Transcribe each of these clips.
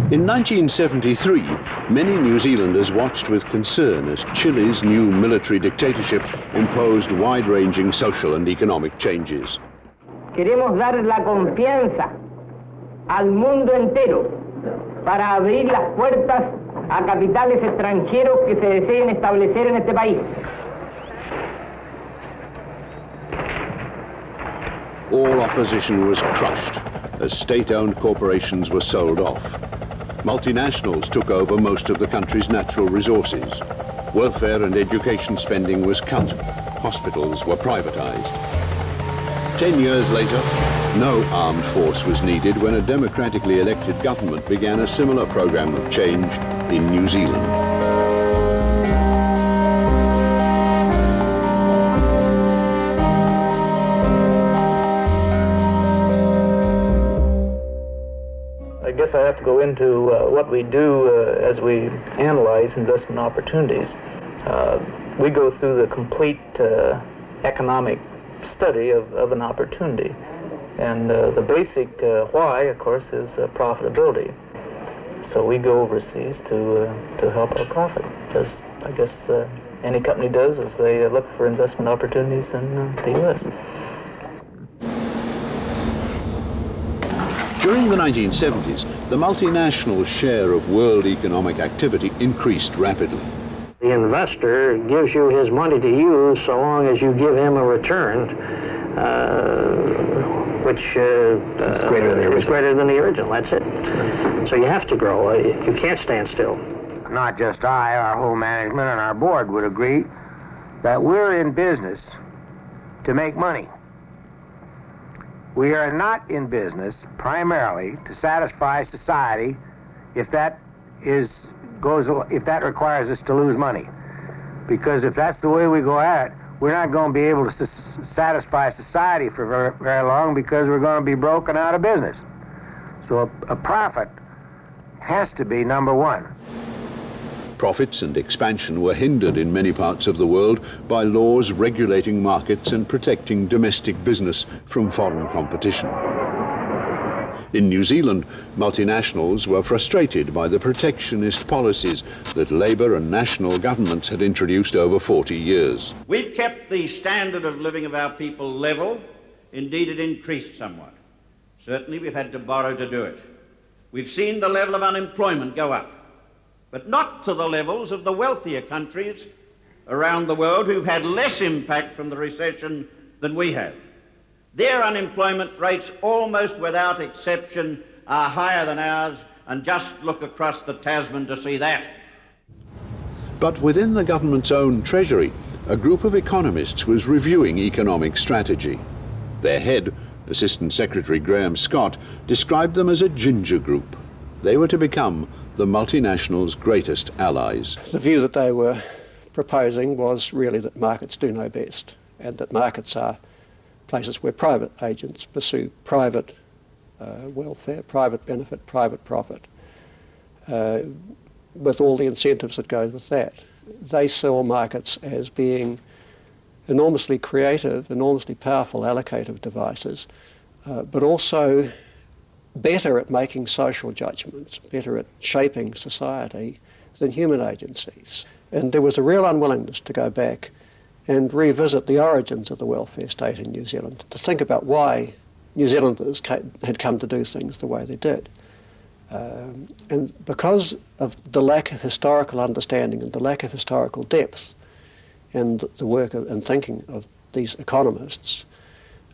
In 1973, many New Zealanders watched with concern as Chile's new military dictatorship imposed wide-ranging social and economic changes. Queremos dar la confianza al mundo entero para abrir las puertas a capitales extranjeros que se deseen establecer en este país. All opposition was crushed as state-owned corporations were sold off. Multinationals took over most of the country's natural resources. Welfare and education spending was cut. Hospitals were privatized. 10 years later, no armed force was needed when a democratically elected government began a similar program of change in New Zealand. I guess I have to go into what we do as we analyze investment opportunities. We go through the complete economic study of an opportunity. And the basic why, of course, is profitability. So we go overseas to help our profit, as I guess any company does as they look for investment opportunities in the U.S. During the 1970s, the multinational share of world economic activity increased rapidly. The investor gives you his money to use so long as you give him a return, which is greater than the original. That's it. So you have to grow. You can't stand still. Not just I, our whole management and our board would agree that we're in business to make money. We are not in business primarily to satisfy society if that requires us to lose money. Because if that's the way we go at it, we're not going to be able to satisfy society for very, very long because we're going to be broken out of business. So a profit has to be number one. Profits and expansion were hindered in many parts of the world by laws regulating markets and protecting domestic business from foreign competition. In New Zealand, multinationals were frustrated by the protectionist policies that Labour and national governments had introduced over 40 years. We've kept the standard of living of our people level. Indeed, it increased somewhat. Certainly, we've had to borrow to do it. We've seen the level of unemployment go up, but not to the levels of the wealthier countries around the world who've had less impact from the recession than we have. Their unemployment rates, almost without exception, are higher than ours, and just look across the Tasman to see that. But within the government's own treasury, a group of economists was reviewing economic strategy. Their head, Assistant Secretary Graham Scott, described them as a ginger group. They were to become the multinationals' greatest allies. The view that they were proposing was really that markets do know best, and that markets are places where private agents pursue private welfare, private benefit, private profit, with all the incentives that go with that. They saw markets as being enormously creative, enormously powerful allocative devices, but also better at making social judgments, better at shaping society than human agencies. And there was a real unwillingness to go back and revisit the origins of the welfare state in New Zealand, to think about why New Zealanders had come to do things the way they did. And because of the lack of historical understanding and the lack of historical depth in the work and thinking of these economists,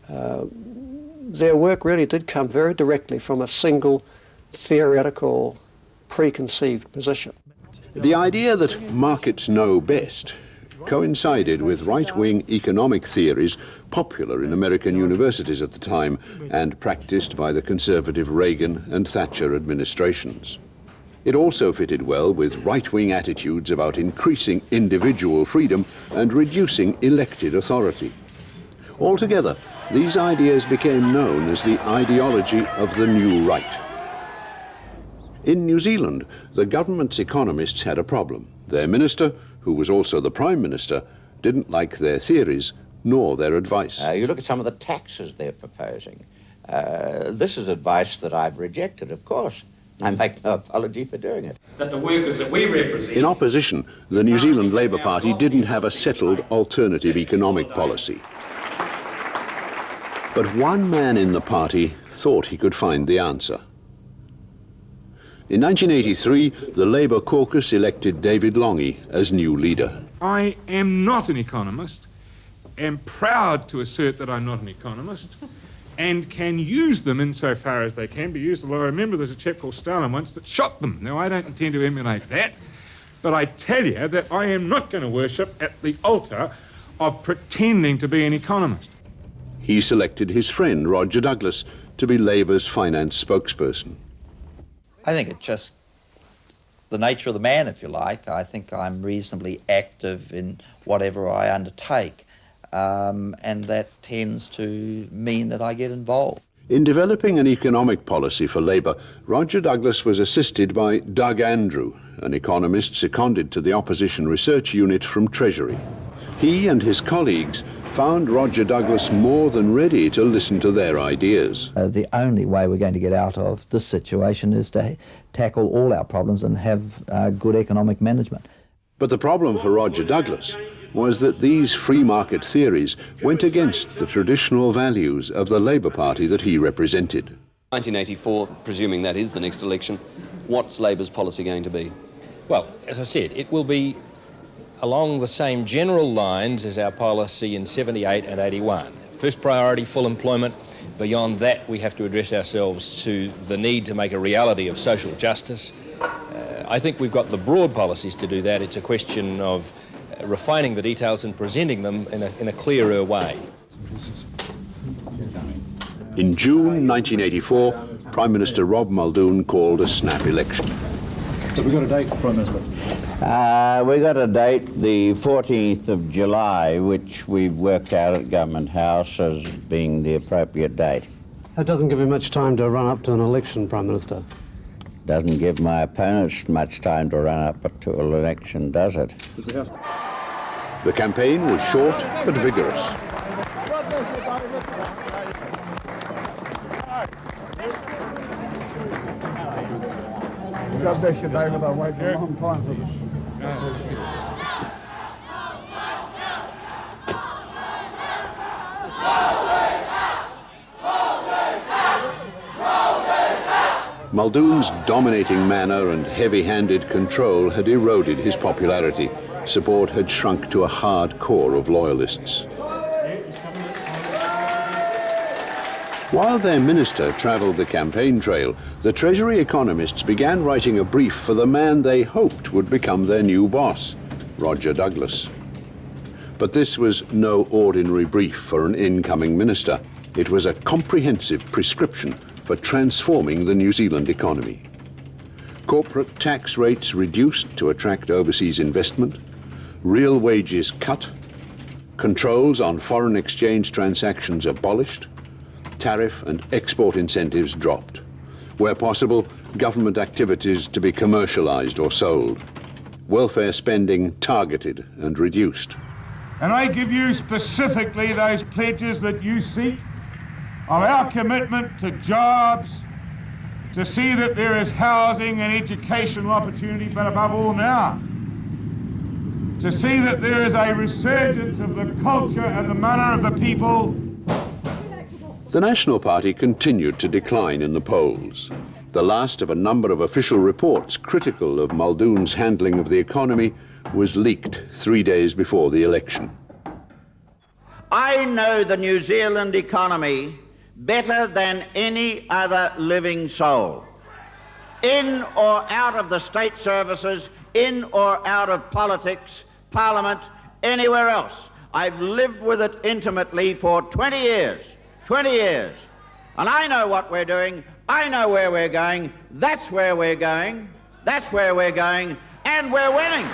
their work really did come very directly from a single theoretical, preconceived position. The idea that markets know best coincided with right-wing economic theories popular in American universities at the time and practiced by the conservative Reagan and Thatcher administrations. It also fitted well with right-wing attitudes about increasing individual freedom and reducing elected authority. Altogether, these ideas became known as the ideology of the New Right. In New Zealand, the government's economists had a problem. Their minister, who was also the Prime Minister, didn't like their theories nor their advice. You look at some of the taxes they're proposing. This is advice that I've rejected, of course. I make no apology for doing it. That the workers that we represent... In opposition, the New Zealand Labour Party didn't have a settled alternative economic policy. But one man in the party thought he could find the answer. In 1983, the Labour caucus elected David Lange as new leader. I am not an economist, am proud to assert that I'm not an economist, and can use them insofar as they can be used, although I remember there's a chap called Stalin once that shot them. Now, I don't intend to emulate that, but I tell you that I am not going to worship at the altar of pretending to be an economist. He selected his friend, Roger Douglas, to be Labour's finance spokesperson. I think it's just the nature of the man, if you like. I think I'm reasonably active in whatever I undertake. And that tends to mean that I get involved. In developing an economic policy for Labour, Roger Douglas was assisted by Doug Andrew, an economist seconded to the Opposition Research Unit from Treasury. He and his colleagues found Roger Douglas more than ready to listen to their ideas. The only way we're going to get out of this situation is to tackle all our problems and have good economic management. But the problem for Roger Douglas was that these free market theories went against the traditional values of the Labour Party that he represented. 1984, presuming that is the next election, what's Labour's policy going to be? Well, as I said, it will be along the same general lines as our policy in 78 and 81. First priority, full employment. Beyond that, we have to address ourselves to the need to make a reality of social justice. I think we've got the broad policies to do that. It's a question of refining the details and presenting them in a clearer way. In June 1984, Prime Minister Rob Muldoon called a snap election. Have we got a date, Prime Minister? We got a date, the 14th of July, which we've worked out at Government House as being the appropriate date. That doesn't give you much time to run up to an election, Prime Minister. Doesn't give my opponents much time to run up to an election, does it? The campaign was short but vigorous. God bless you, David. I've waited a long time for this. Muldoon's dominating manner and heavy-handed control had eroded his popularity. Support had shrunk to a hard core of loyalists. While their minister travelled the campaign trail, the Treasury economists began writing a brief for the man they hoped would become their new boss, Roger Douglas. But this was no ordinary brief for an incoming minister. It was a comprehensive prescription for transforming the New Zealand economy. Corporate tax rates reduced to attract overseas investment, real wages cut, controls on foreign exchange transactions abolished, tariff and export incentives dropped. Where possible, government activities to be commercialised or sold. Welfare spending targeted and reduced. And I give you specifically those pledges that you seek of our commitment to jobs, to see that there is housing and educational opportunity, but above all now, to see that there is a resurgence of the culture and the manner of the people. The National Party continued to decline in the polls. The last of a number of official reports critical of Muldoon's handling of the economy was leaked 3 days before the election. I know the New Zealand economy better than any other living soul. In or out of the state services, in or out of politics, Parliament, anywhere else. I've lived with it intimately for 20 years. 20 years. And I know what we're doing. I know where we're going. That's where we're going. That's where we're going, and we're winning.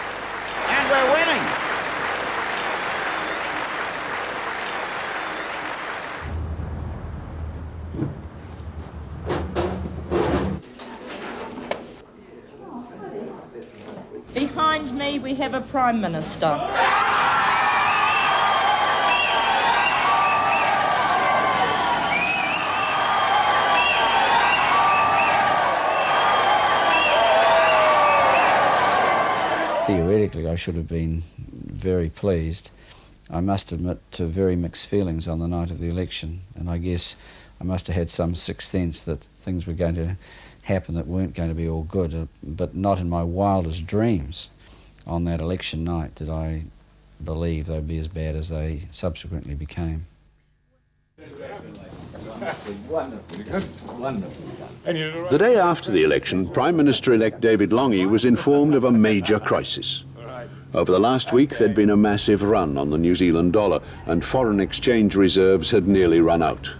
And we're winning. Behind me we have a Prime Minister. Theoretically, I should have been very pleased. I must admit to very mixed feelings on the night of the election, and I guess I must have had some sixth sense that things were going to happen that weren't going to be all good, but not in my wildest dreams on that election night did I believe they'd be as bad as they subsequently became. The day after the election, Prime Minister-elect David Lange was informed of a major crisis. Over the last week, there'd been a massive run on the New Zealand dollar, and foreign exchange reserves had nearly run out.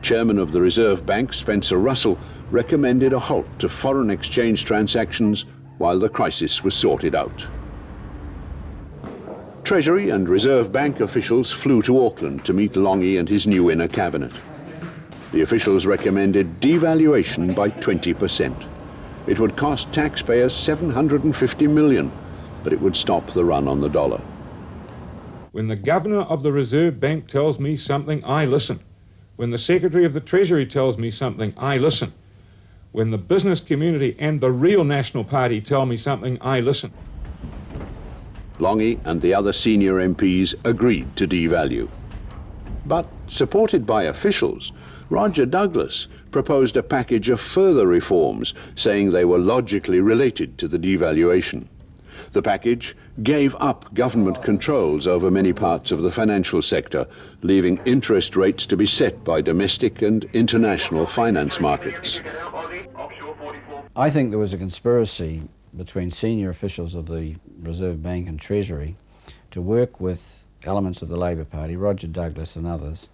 Chairman of the Reserve Bank, Spencer Russell, recommended a halt to foreign exchange transactions while the crisis was sorted out. Treasury and Reserve Bank officials flew to Auckland to meet Lange and his new inner cabinet. The officials recommended devaluation by 20%. It would cost taxpayers $750 million, but it would stop the run on the dollar. When the Governor of the Reserve Bank tells me something, I listen. When the Secretary of the Treasury tells me something, I listen. When the business community and the real National Party tell me something, I listen. Lange and the other senior MPs agreed to devalue. But, supported by officials, Roger Douglas proposed a package of further reforms, saying they were logically related to the devaluation. The package gave up government controls over many parts of the financial sector, leaving interest rates to be set by domestic and international finance markets. I think there was a conspiracy between senior officials of the Reserve Bank and Treasury to work with elements of the Labor Party, Roger Douglas and others,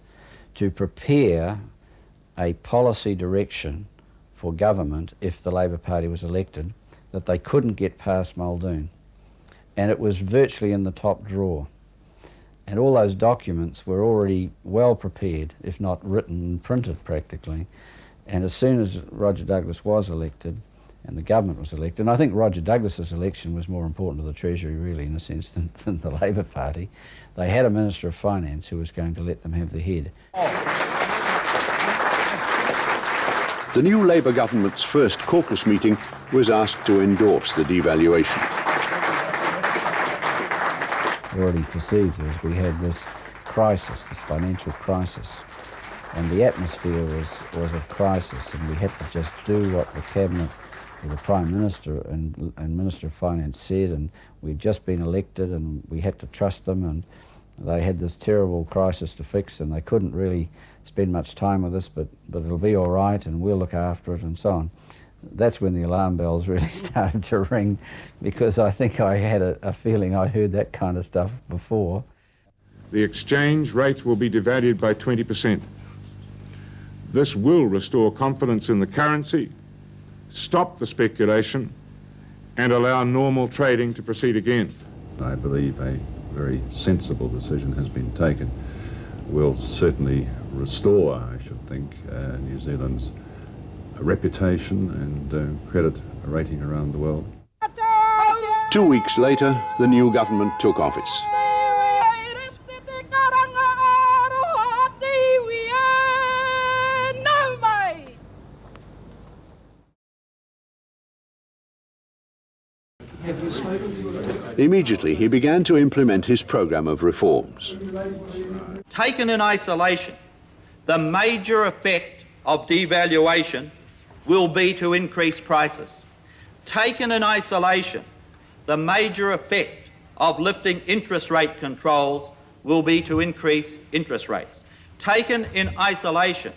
to prepare a policy direction for government if the Labor Party was elected that they couldn't get past Muldoon. And it was virtually in the top drawer. And all those documents were already well prepared, if not written and printed practically. And as soon as Roger Douglas was elected and the government was elected, and I think Roger Douglas's election was more important to the Treasury really in a sense than the Labor Party, they had a Minister of Finance who was going to let them have the head. The new Labour government's first caucus meeting was asked to endorse the devaluation. Already perceived as we had this crisis, this financial crisis, and the atmosphere was a crisis, and we had to just do what the Cabinet, or the Prime Minister and Minister of Finance said, and we'd just been elected and we had to trust them, and they had this terrible crisis to fix and they couldn't really spend much time with us, but it'll be all right and we'll look after it and so on. That's when the alarm bells really started to ring, because I think I had a feeling I heard that kind of stuff before. The exchange rate will be devalued by 20%. This will restore confidence in the currency, stop the speculation, and allow normal trading to proceed again. I believe a very sensible decision has been taken. Will certainly restore, I should think, New Zealand's reputation and credit rating around the world. 2 weeks later, the new government took office. Immediately, he began to implement his program of reforms. Taken in isolation, the major effect of devaluation will be to increase prices. Taken in isolation, the major effect of lifting interest rate controls will be to increase interest rates. Taken in isolation,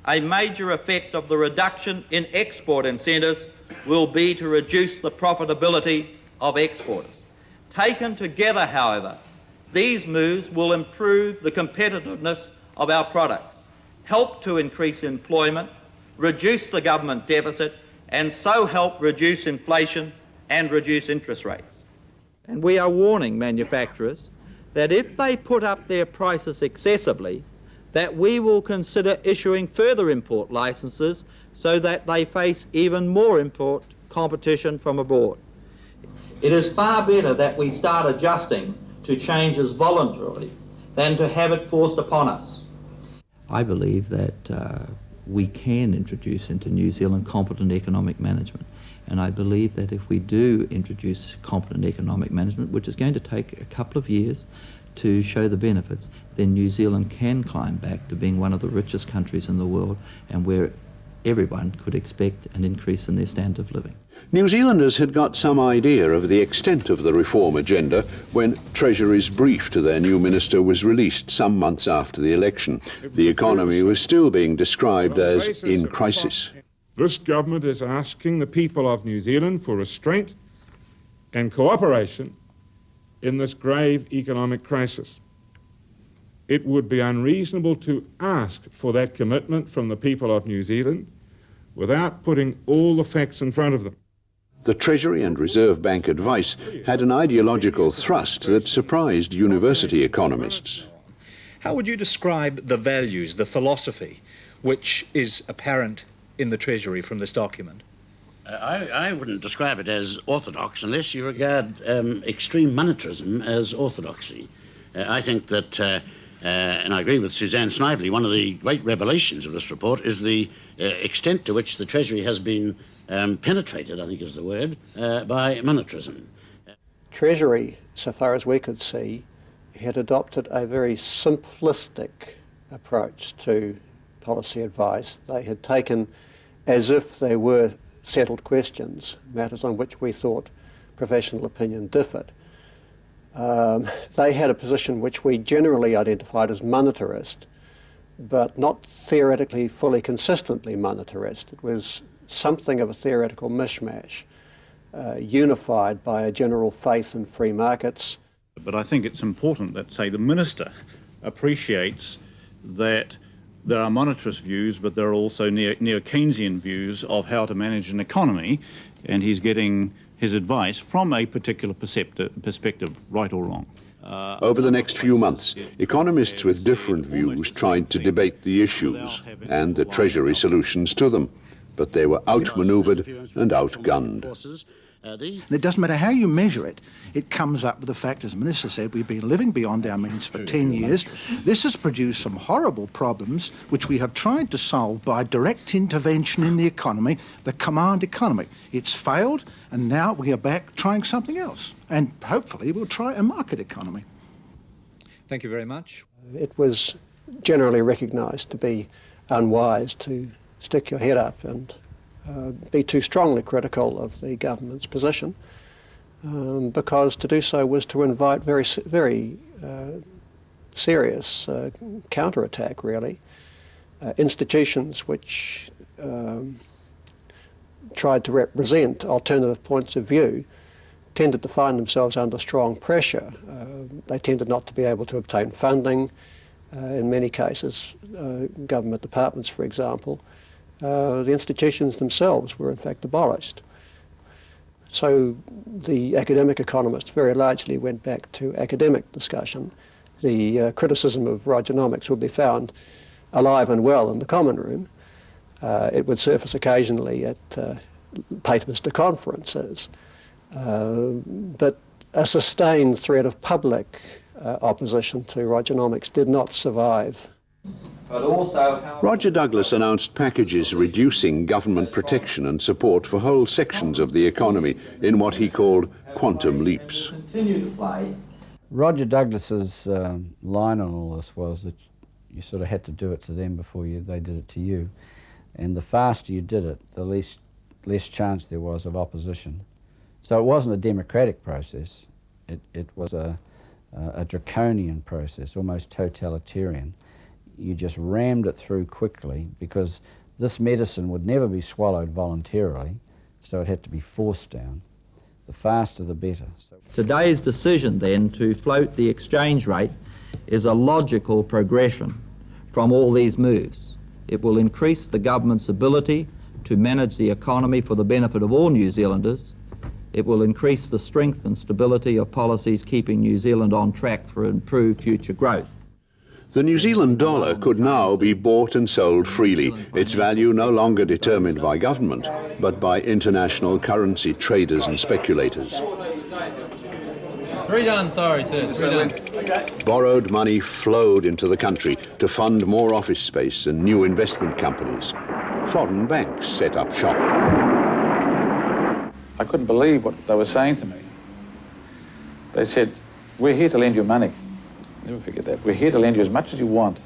a major effect of the reduction in export incentives will be to reduce the profitability of exporters. Taken together, however, these moves will improve the competitiveness of our products, help to increase employment, reduce the government deficit, and so help reduce inflation and reduce interest rates. And we are warning manufacturers that if they put up their prices excessively, that we will consider issuing further import licenses so that they face even more import competition from abroad. It is far better that we start adjusting to changes voluntarily than to have it forced upon us. I believe that we can introduce into New Zealand competent economic management. And I believe that if we do introduce competent economic management, which is going to take a couple of years to show the benefits, then New Zealand can climb back to being one of the richest countries in the world and where everyone could expect an increase in their standard of living. New Zealanders had got some idea of the extent of the reform agenda when Treasury's brief to their new minister was released some months after the election. The economy was still being described as in crisis. This government is asking the people of New Zealand for restraint and cooperation in this grave economic crisis. It would be unreasonable to ask for that commitment from the people of New Zealand without putting all the facts in front of them. The Treasury and Reserve Bank advice had an ideological thrust that surprised university economists. How would you describe the values, the philosophy, which is apparent in the Treasury from this document? I wouldn't describe it as orthodox unless you regard extreme monetarism as orthodoxy. I think that, and I agree with Suzanne Snively, one of the great revelations of this report is the extent to which the Treasury has been penetrated, I think is the word, by monetarism. Treasury, so far as we could see, had adopted a very simplistic approach to policy advice. They had taken, as if they were settled questions, matters on which we thought professional opinion differed. They had a position which we generally identified as monetarist, but not theoretically fully consistently monetarist. It was something of a theoretical mishmash, unified by a general faith in free markets. But I think it's important that, say, the Minister appreciates that there are monetarist views, but there are also neo-Keynesian views of how to manage an economy, and he's getting his advice from a particular perspective, right or wrong. Over the next few months, economists with different views tried to debate the issues and the Treasury solutions to them, but they were outmanoeuvred and outgunned. And it doesn't matter how you measure it, it comes up with the fact, as the Minister said, we've been living beyond our means for 10 years. This has produced some horrible problems which we have tried to solve by direct intervention in the economy, the command economy. It's failed, and now we are back trying something else. And hopefully we'll try a market economy. Thank you very much. It was generally recognised to be unwise to stick your head up and be too strongly critical of the government's position, because to do so was to invite very serious counterattack, really. Institutions which tried to represent alternative points of view tended to find themselves under strong pressure. They tended not to be able to obtain funding. In many cases, government departments, for example, the institutions themselves were in fact abolished. So the academic economists very largely went back to academic discussion. The criticism of Rogernomics would be found alive and well in the common room. It would surface occasionally at Patermister conferences. But a sustained thread of public opposition to Rogernomics did not survive. But also Roger Douglas announced packages reducing government protection and support for whole sections of the economy in what he called quantum leaps. Continue to play. Roger Douglas's line on all this was that you sort of had to do it to them before they did it to you. And the faster you did it, the less chance there was of opposition. So it wasn't a democratic process. It was a draconian process, almost totalitarian. You just rammed it through quickly because this medicine would never be swallowed voluntarily, so it had to be forced down. The faster the better. Today's decision then to float the exchange rate is a logical progression from all these moves. It will increase the government's ability to to manage the economy for the benefit of all New Zealanders. It will increase the strength and stability of policies keeping New Zealand on track for improved future growth. The New Zealand dollar could now be bought and sold freely, its value no longer determined by government, but by international currency traders and speculators. 3 done, sorry sir, 3 done. Borrowed money flowed into the country to fund more office space and new investment companies. Foreign banks set up shop. I couldn't believe what they were saying to me. They said, we're here to lend you money. Never forget that. We're here to lend you as much as you want.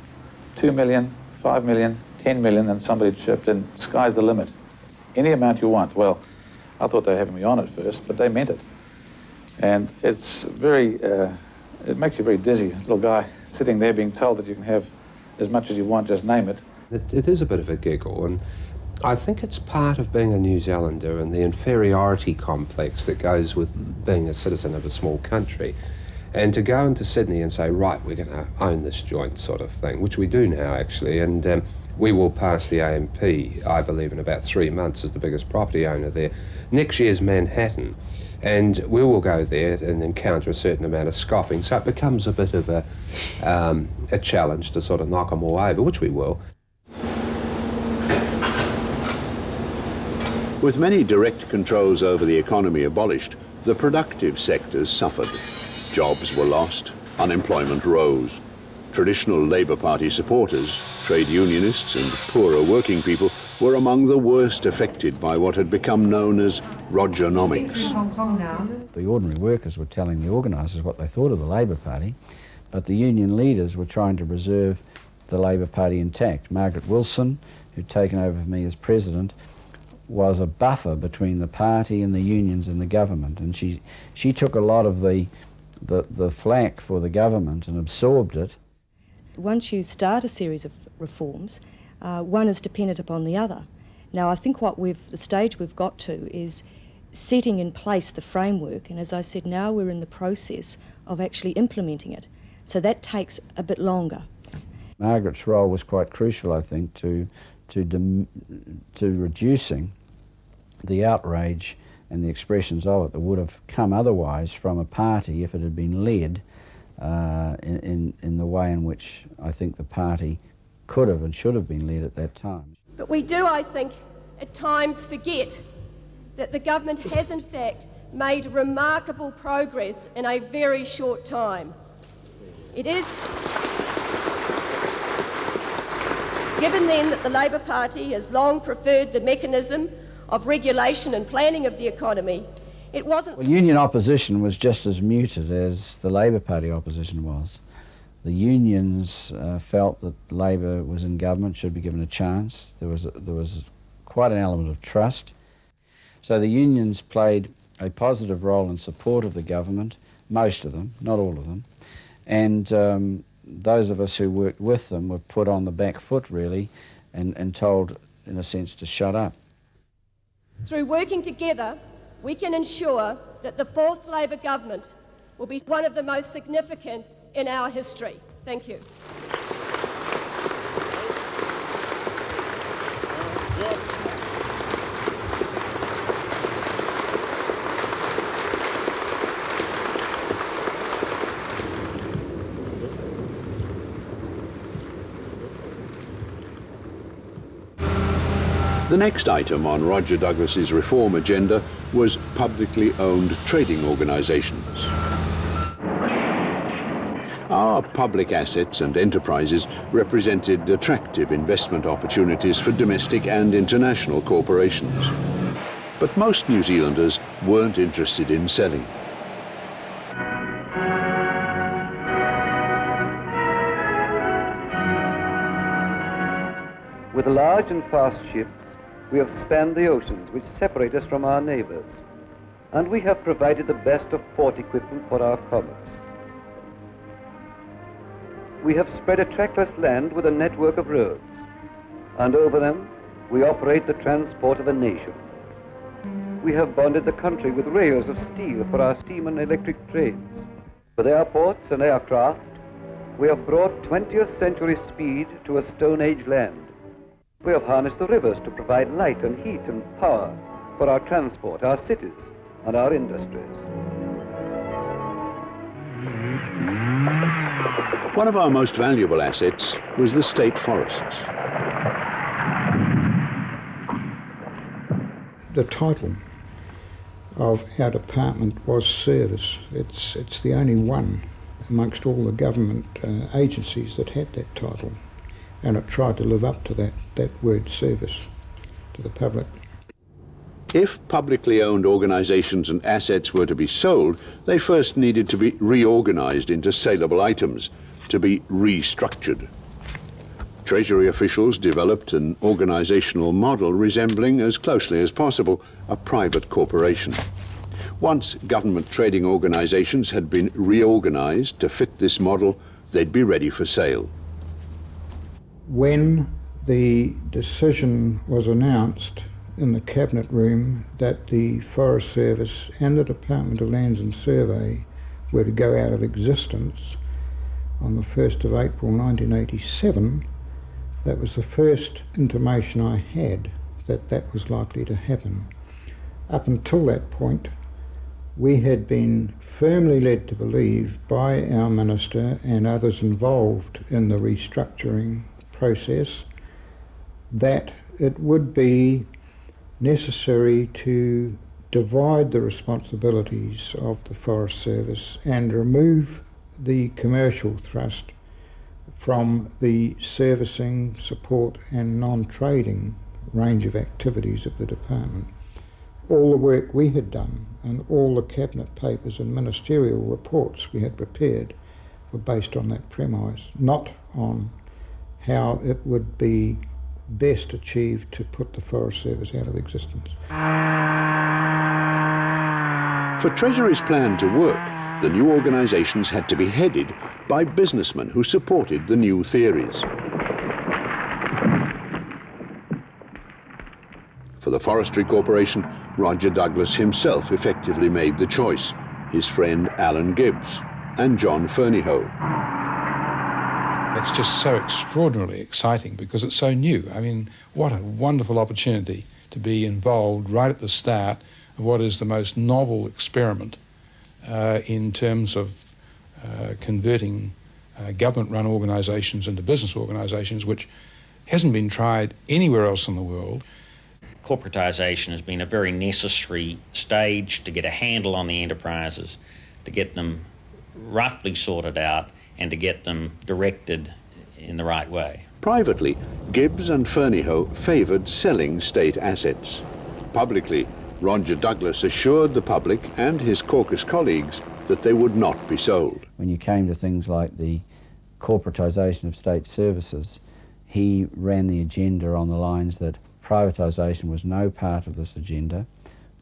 2 million, 5 million, 10 million, and somebody chirped in, sky's the limit. Any amount you want. Well, I thought they were having me on at first, but they meant it. And it's very, it makes you very dizzy. A little guy sitting there being told that you can have as much as you want, just name it. It is a bit of a giggle, and I think it's part of being a New Zealander and the inferiority complex that goes with being a citizen of a small country. And to go into Sydney and say, right, we're going to own this joint sort of thing, which we do now actually, and we will pass the AMP, I believe, in about 3 months as the biggest property owner there. Next year's Manhattan, and we will go there and encounter a certain amount of scoffing, so it becomes a bit of a challenge to sort of knock them all over, which we will. With many direct controls over the economy abolished, the productive sectors suffered. Jobs were lost, unemployment rose. Traditional Labour Party supporters, trade unionists and poorer working people were among the worst affected by what had become known as Rogernomics. The ordinary workers were telling the organisers what they thought of the Labour Party, but the union leaders were trying to preserve the Labour Party intact. Margaret Wilson, who'd taken over for me as president, was a buffer between the party and the unions and the government, and she took a lot of the flack for the government and absorbed it. Once you start a series of reforms, one is dependent upon the other. Now, I think the stage we've got to is setting in place the framework, and as I said, now we're in the process of actually implementing it. So that takes a bit longer. Margaret's role was quite crucial, I think, to reducing the outrage and the expressions of it that would have come otherwise from a party if it had been led in the way in which I think the party could have and should have been led at that time. But we do, I think, at times forget that the government has in fact made remarkable progress in a very short time. It is given then that the Labour Party has long preferred the mechanism of regulation and planning of the economy, it wasn't... Well, union opposition was just as muted as the Labour Party opposition was. The unions felt that Labour was in government, should be given a chance. There was quite an element of trust. So the unions played a positive role in support of the government, most of them, not all of them, and those of us who worked with them were put on the back foot, really, and told, in a sense, to shut up. Through working together, we can ensure that the fourth Labour government will be one of the most significant in our history. Thank you. The next item on Roger Douglas's reform agenda was publicly owned trading organisations. Our public assets and enterprises represented attractive investment opportunities for domestic and international corporations. But most New Zealanders weren't interested in selling. With large and fast ships, we have spanned the oceans which separate us from our neighbours, and we have provided the best of port equipment for our commerce. We have spread a trackless land with a network of roads, and over them we operate the transport of a nation. We have bonded the country with rails of steel for our steam and electric trains. With airports and aircraft, we have brought 20th century speed to a Stone Age land. We have harnessed the rivers to provide light and heat and power for our transport, our cities, and our industries. One of our most valuable assets was the state forests. The title of our department was service. It's the only one amongst all the government agencies that had that title, and it tried to live up to that word service to the public. If publicly owned organisations and assets were to be sold, they first needed to be reorganised into saleable items, to be restructured. Treasury officials developed an organisational model resembling, as closely as possible, a private corporation. Once government trading organisations had been reorganised to fit this model, they'd be ready for sale. When the decision was announced in the Cabinet room that the Forest Service and the Department of Lands and Survey were to go out of existence on the 1st of April 1987, that was the first intimation I had that that was likely to happen. Up until that point, we had been firmly led to believe by our Minister and others involved in the restructuring process that it would be necessary to divide the responsibilities of the Forest Service and remove the commercial thrust from the servicing, support and non-trading range of activities of the department. All the work we had done and all the cabinet papers and ministerial reports we had prepared were based on that premise, not on how it would be best achieved to put the Forest Service out of existence. For Treasury's plan to work, the new organisations had to be headed by businessmen who supported the new theories. For the Forestry Corporation, Roger Douglas himself effectively made the choice, his friend Alan Gibbs and John Fernyhough. It's just so extraordinarily exciting because it's so new. I mean, what a wonderful opportunity to be involved right at the start of what is the most novel experiment in terms of converting government-run organisations into business organisations, which hasn't been tried anywhere else in the world. Corporatisation has been a very necessary stage to get a handle on the enterprises, to get them roughly sorted out and to get them directed in the right way. Privately, Gibbs and Fernyhough favoured selling state assets. Publicly, Roger Douglas assured the public and his caucus colleagues that they would not be sold. When you came to things like the corporatisation of state services, he ran the agenda on the lines that privatisation was no part of this agenda.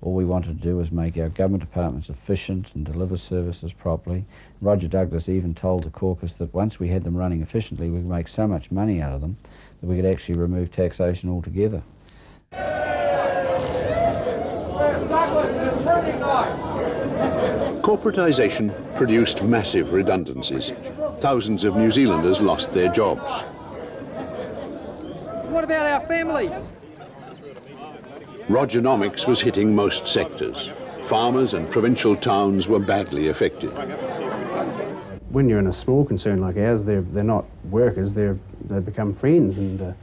All we wanted to do was make our government departments efficient and deliver services properly. Roger Douglas even told the caucus that once we had them running efficiently, we could make so much money out of them that we could actually remove taxation altogether. Corporatisation produced massive redundancies. Thousands of New Zealanders lost their jobs. What about our families? Rogernomics was hitting most sectors. Farmers and provincial towns were badly affected. When you're in a small concern like ours, they're not workers. They become friends, and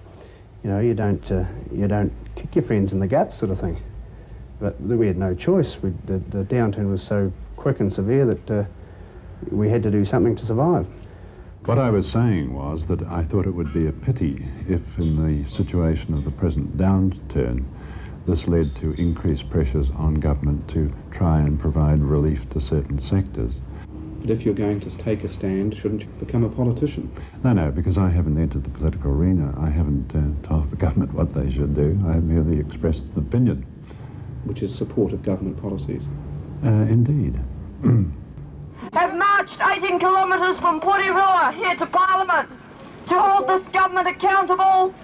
you don't kick your friends in the guts, sort of thing. But we had no choice. The downturn was so quick and severe that we had to do something to survive. What I was saying was that I thought it would be a pity if, in the situation of the present downturn, this led to increased pressures on government to try and provide relief to certain sectors. But if you're going to take a stand, shouldn't you become a politician? No, because I haven't entered the political arena. I haven't told the government what they should do. I have merely expressed an opinion. Which is support of government policies? Indeed. Have marched 18 kilometres from Porirua here to Parliament to hold this government accountable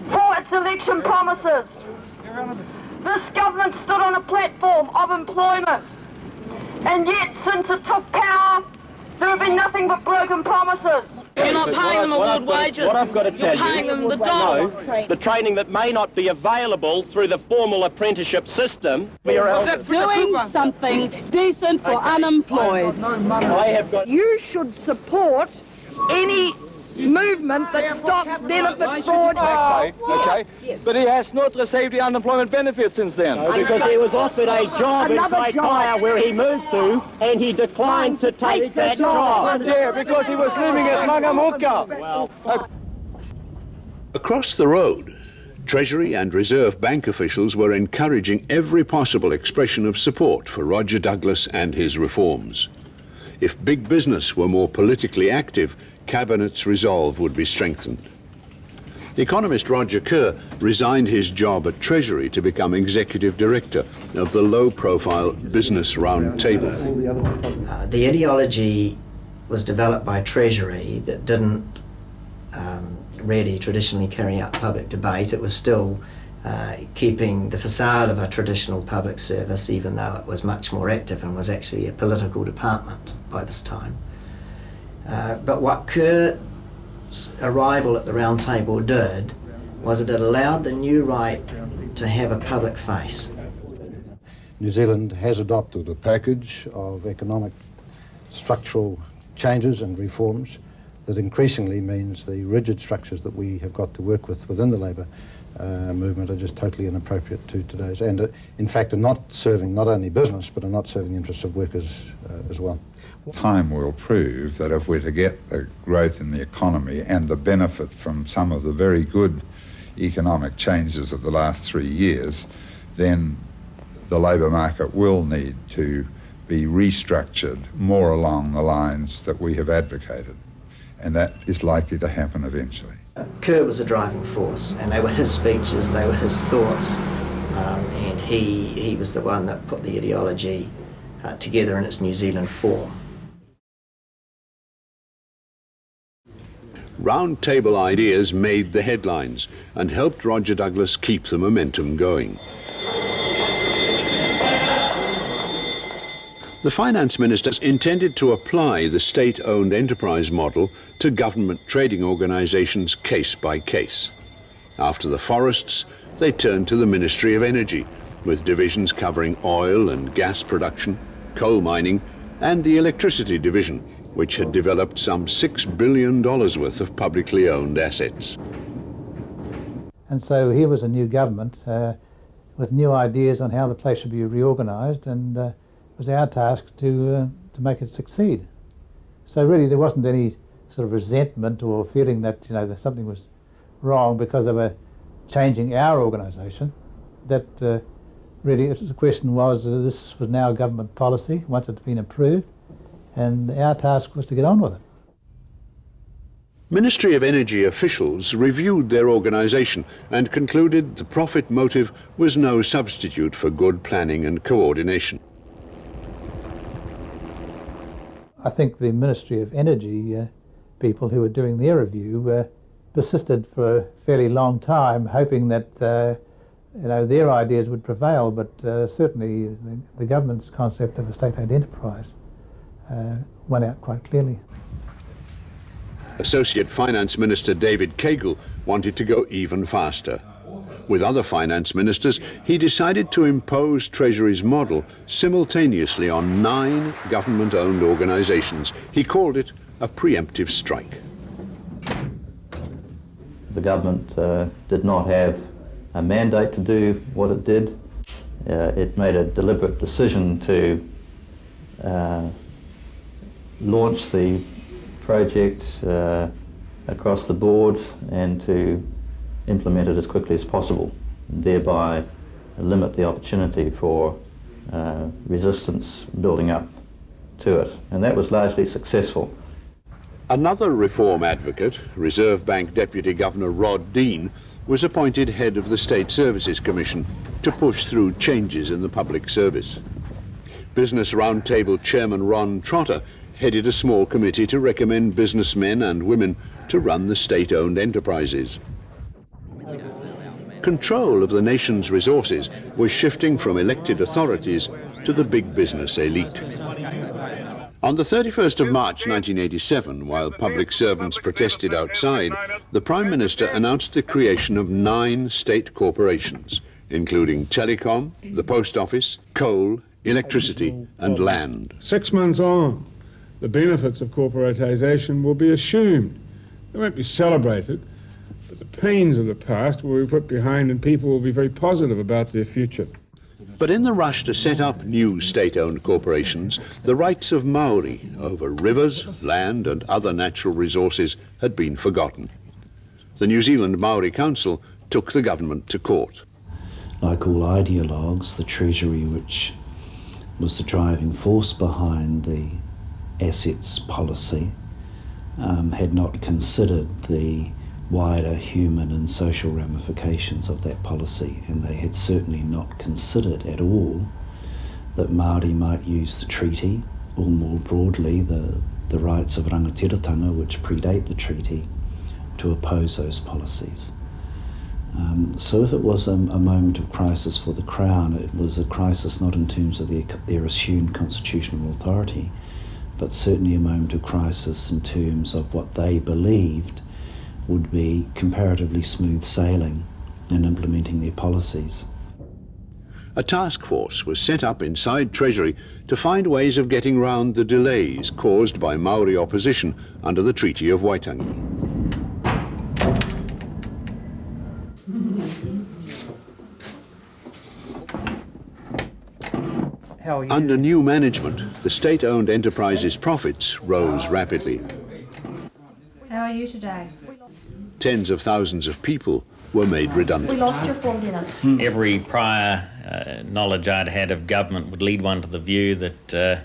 for its election promises. This government stood on a platform of employment, and yet since it took power, There have been nothing but broken promises. You're not paying them award wages. What I've got to tell You're paying you, them the dollar. no, the training that may not be available through the formal apprenticeship system. Doing something decent for unemployed. I have got. You should support any movement that stops benefit fraud. Okay. But he has not received the unemployment benefit since then. No, because he was offered a job in Kaitaia where he moved to, and he declined to take that job. Yeah, because he was living at Mangamuka. Well, Across the road, Treasury and Reserve Bank officials were encouraging every possible expression of support for Roger Douglas and his reforms. If big business were more politically active, Cabinet's resolve would be strengthened. Economist Roger Kerr resigned his job at Treasury to become Executive Director of the low-profile Business Roundtable. The ideology was developed by Treasury that didn't really traditionally carry out public debate. It was still keeping the facade of a traditional public service, even though it was much more active and was actually a political department by this time. But what Kerr's arrival at the Round Table did was that it allowed the new right to have a public face. New Zealand has adopted a package of economic structural changes and reforms that increasingly means the rigid structures that we have got to work with within the labour movement are just totally inappropriate to today's, and in fact are not serving not only business but are not serving the interests of workers as well. Time will prove that if we're to get the growth in the economy and the benefit from some of the very good economic changes of the last 3 years, then the labour market will need to be restructured more along the lines that we have advocated. And that is likely to happen eventually. Kerr was a driving force, and they were his speeches, they were his thoughts, and he was the one that put the ideology together in its New Zealand form. Round Table ideas made the headlines and helped Roger Douglas keep the momentum going. The Finance Minister intended to apply the state-owned enterprise model to government trading organisations case by case. After the forests, they turned to the Ministry of Energy, with divisions covering oil and gas production, coal mining, and the electricity division, which had developed some $6 billion worth of publicly owned assets. And so here was a new government with new ideas on how the place should be reorganised, and it was our task to make it succeed. So really there wasn't any sort of resentment or feeling that, you know, that something was wrong because they were changing our organisation. That really the question was this was now government policy once it's been approved, and our task was to get on with it. Ministry of Energy officials reviewed their organisation and concluded the profit motive was no substitute for good planning and coordination. I think the Ministry of Energy people who were doing their review persisted for a fairly long time, hoping that their ideas would prevail, but certainly the government's concept of a state-owned enterprise won out quite clearly. Associate Finance Minister David Kegel wanted to go even faster. With other finance ministers, he decided to impose Treasury's model simultaneously on 9 government-owned organisations. He called it a preemptive strike. The government did not have a mandate to do what it did. It made a deliberate decision to launch the project across the board and to implement it as quickly as possible, and thereby limit the opportunity for resistance building up to it. And that was largely successful. Another reform advocate, Reserve Bank Deputy Governor Rod Dean, was appointed head of the State Services Commission to push through changes in the public service. Business Roundtable Chairman Ron Trotter headed a small committee to recommend businessmen and women to run the state-owned enterprises. Control of the nation's resources was shifting from elected authorities to the big business elite. On the 31st of March 1987, while public servants protested outside, the Prime Minister announced the creation of 9 state corporations, including telecom, the post office, coal, electricity and land. 6 months on, the benefits of corporatisation will be assumed. They won't be celebrated, but the pains of the past will be put behind and people will be very positive about their future. But in the rush to set up new state-owned corporations, the rights of Maori over rivers, land and other natural resources had been forgotten. The New Zealand Maori Council took the government to court. Like all ideologues, the Treasury, which was the driving force behind the assets policy, had not considered the wider human and social ramifications of that policy, and they had certainly not considered at all that Māori might use the treaty, or more broadly the rights of rangatiratanga, which predate the treaty, to oppose those policies. So if it was a moment of crisis for the Crown, it was a crisis not in terms of their assumed constitutional authority, but certainly a moment of crisis in terms of what they believed would be comparatively smooth sailing in implementing their policies. A task force was set up inside Treasury to find ways of getting round the delays caused by Maori opposition under the Treaty of Waitangi. Under new management, the state-owned enterprise's profits rose rapidly. How are you today? Tens of thousands of people were made redundant. We lost your form, Dennis. Every prior knowledge I'd had of government would lead one to the view that it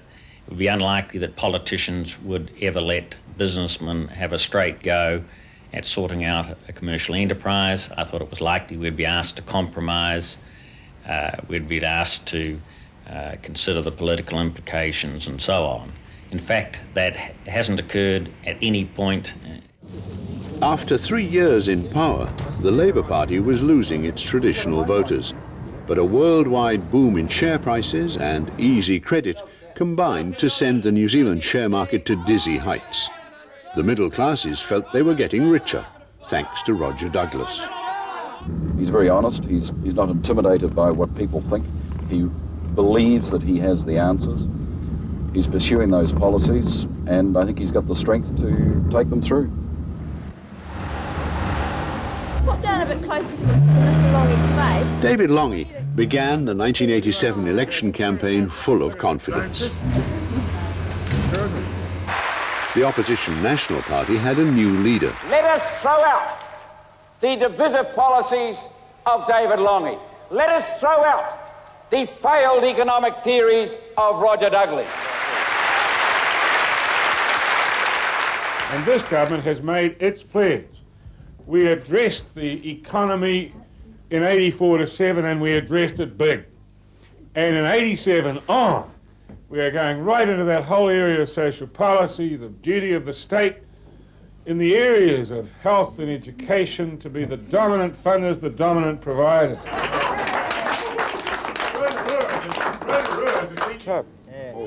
would be unlikely that politicians would ever let businessmen have a straight go at sorting out a commercial enterprise. I thought it was likely we'd be asked to compromise, we'd be asked to consider the political implications and so on. In fact, that hasn't occurred at any point. After 3 years in power, the Labour Party was losing its traditional voters. But a worldwide boom in share prices and easy credit combined to send the New Zealand share market to dizzy heights. The middle classes felt they were getting richer, thanks to Roger Douglas. He's very honest. He's not intimidated by what people think. He believes that he has the answers. He's pursuing those policies, and I think he's got the strength to take them through. Pop down a bit closer to Mr. Longy's face. David Longy began the 1987 election campaign full of confidence. The opposition National Party had a new leader. Let us throw out the divisive policies of David Longy. Let us throw out the failed economic theories of Roger Douglas. And this government has made its pledge. We addressed the economy in 84 to 7 and we addressed it big. And in 87 on, we are going right into that whole area of social policy, the duty of the state in the areas of health and education to be the dominant funders, the dominant providers.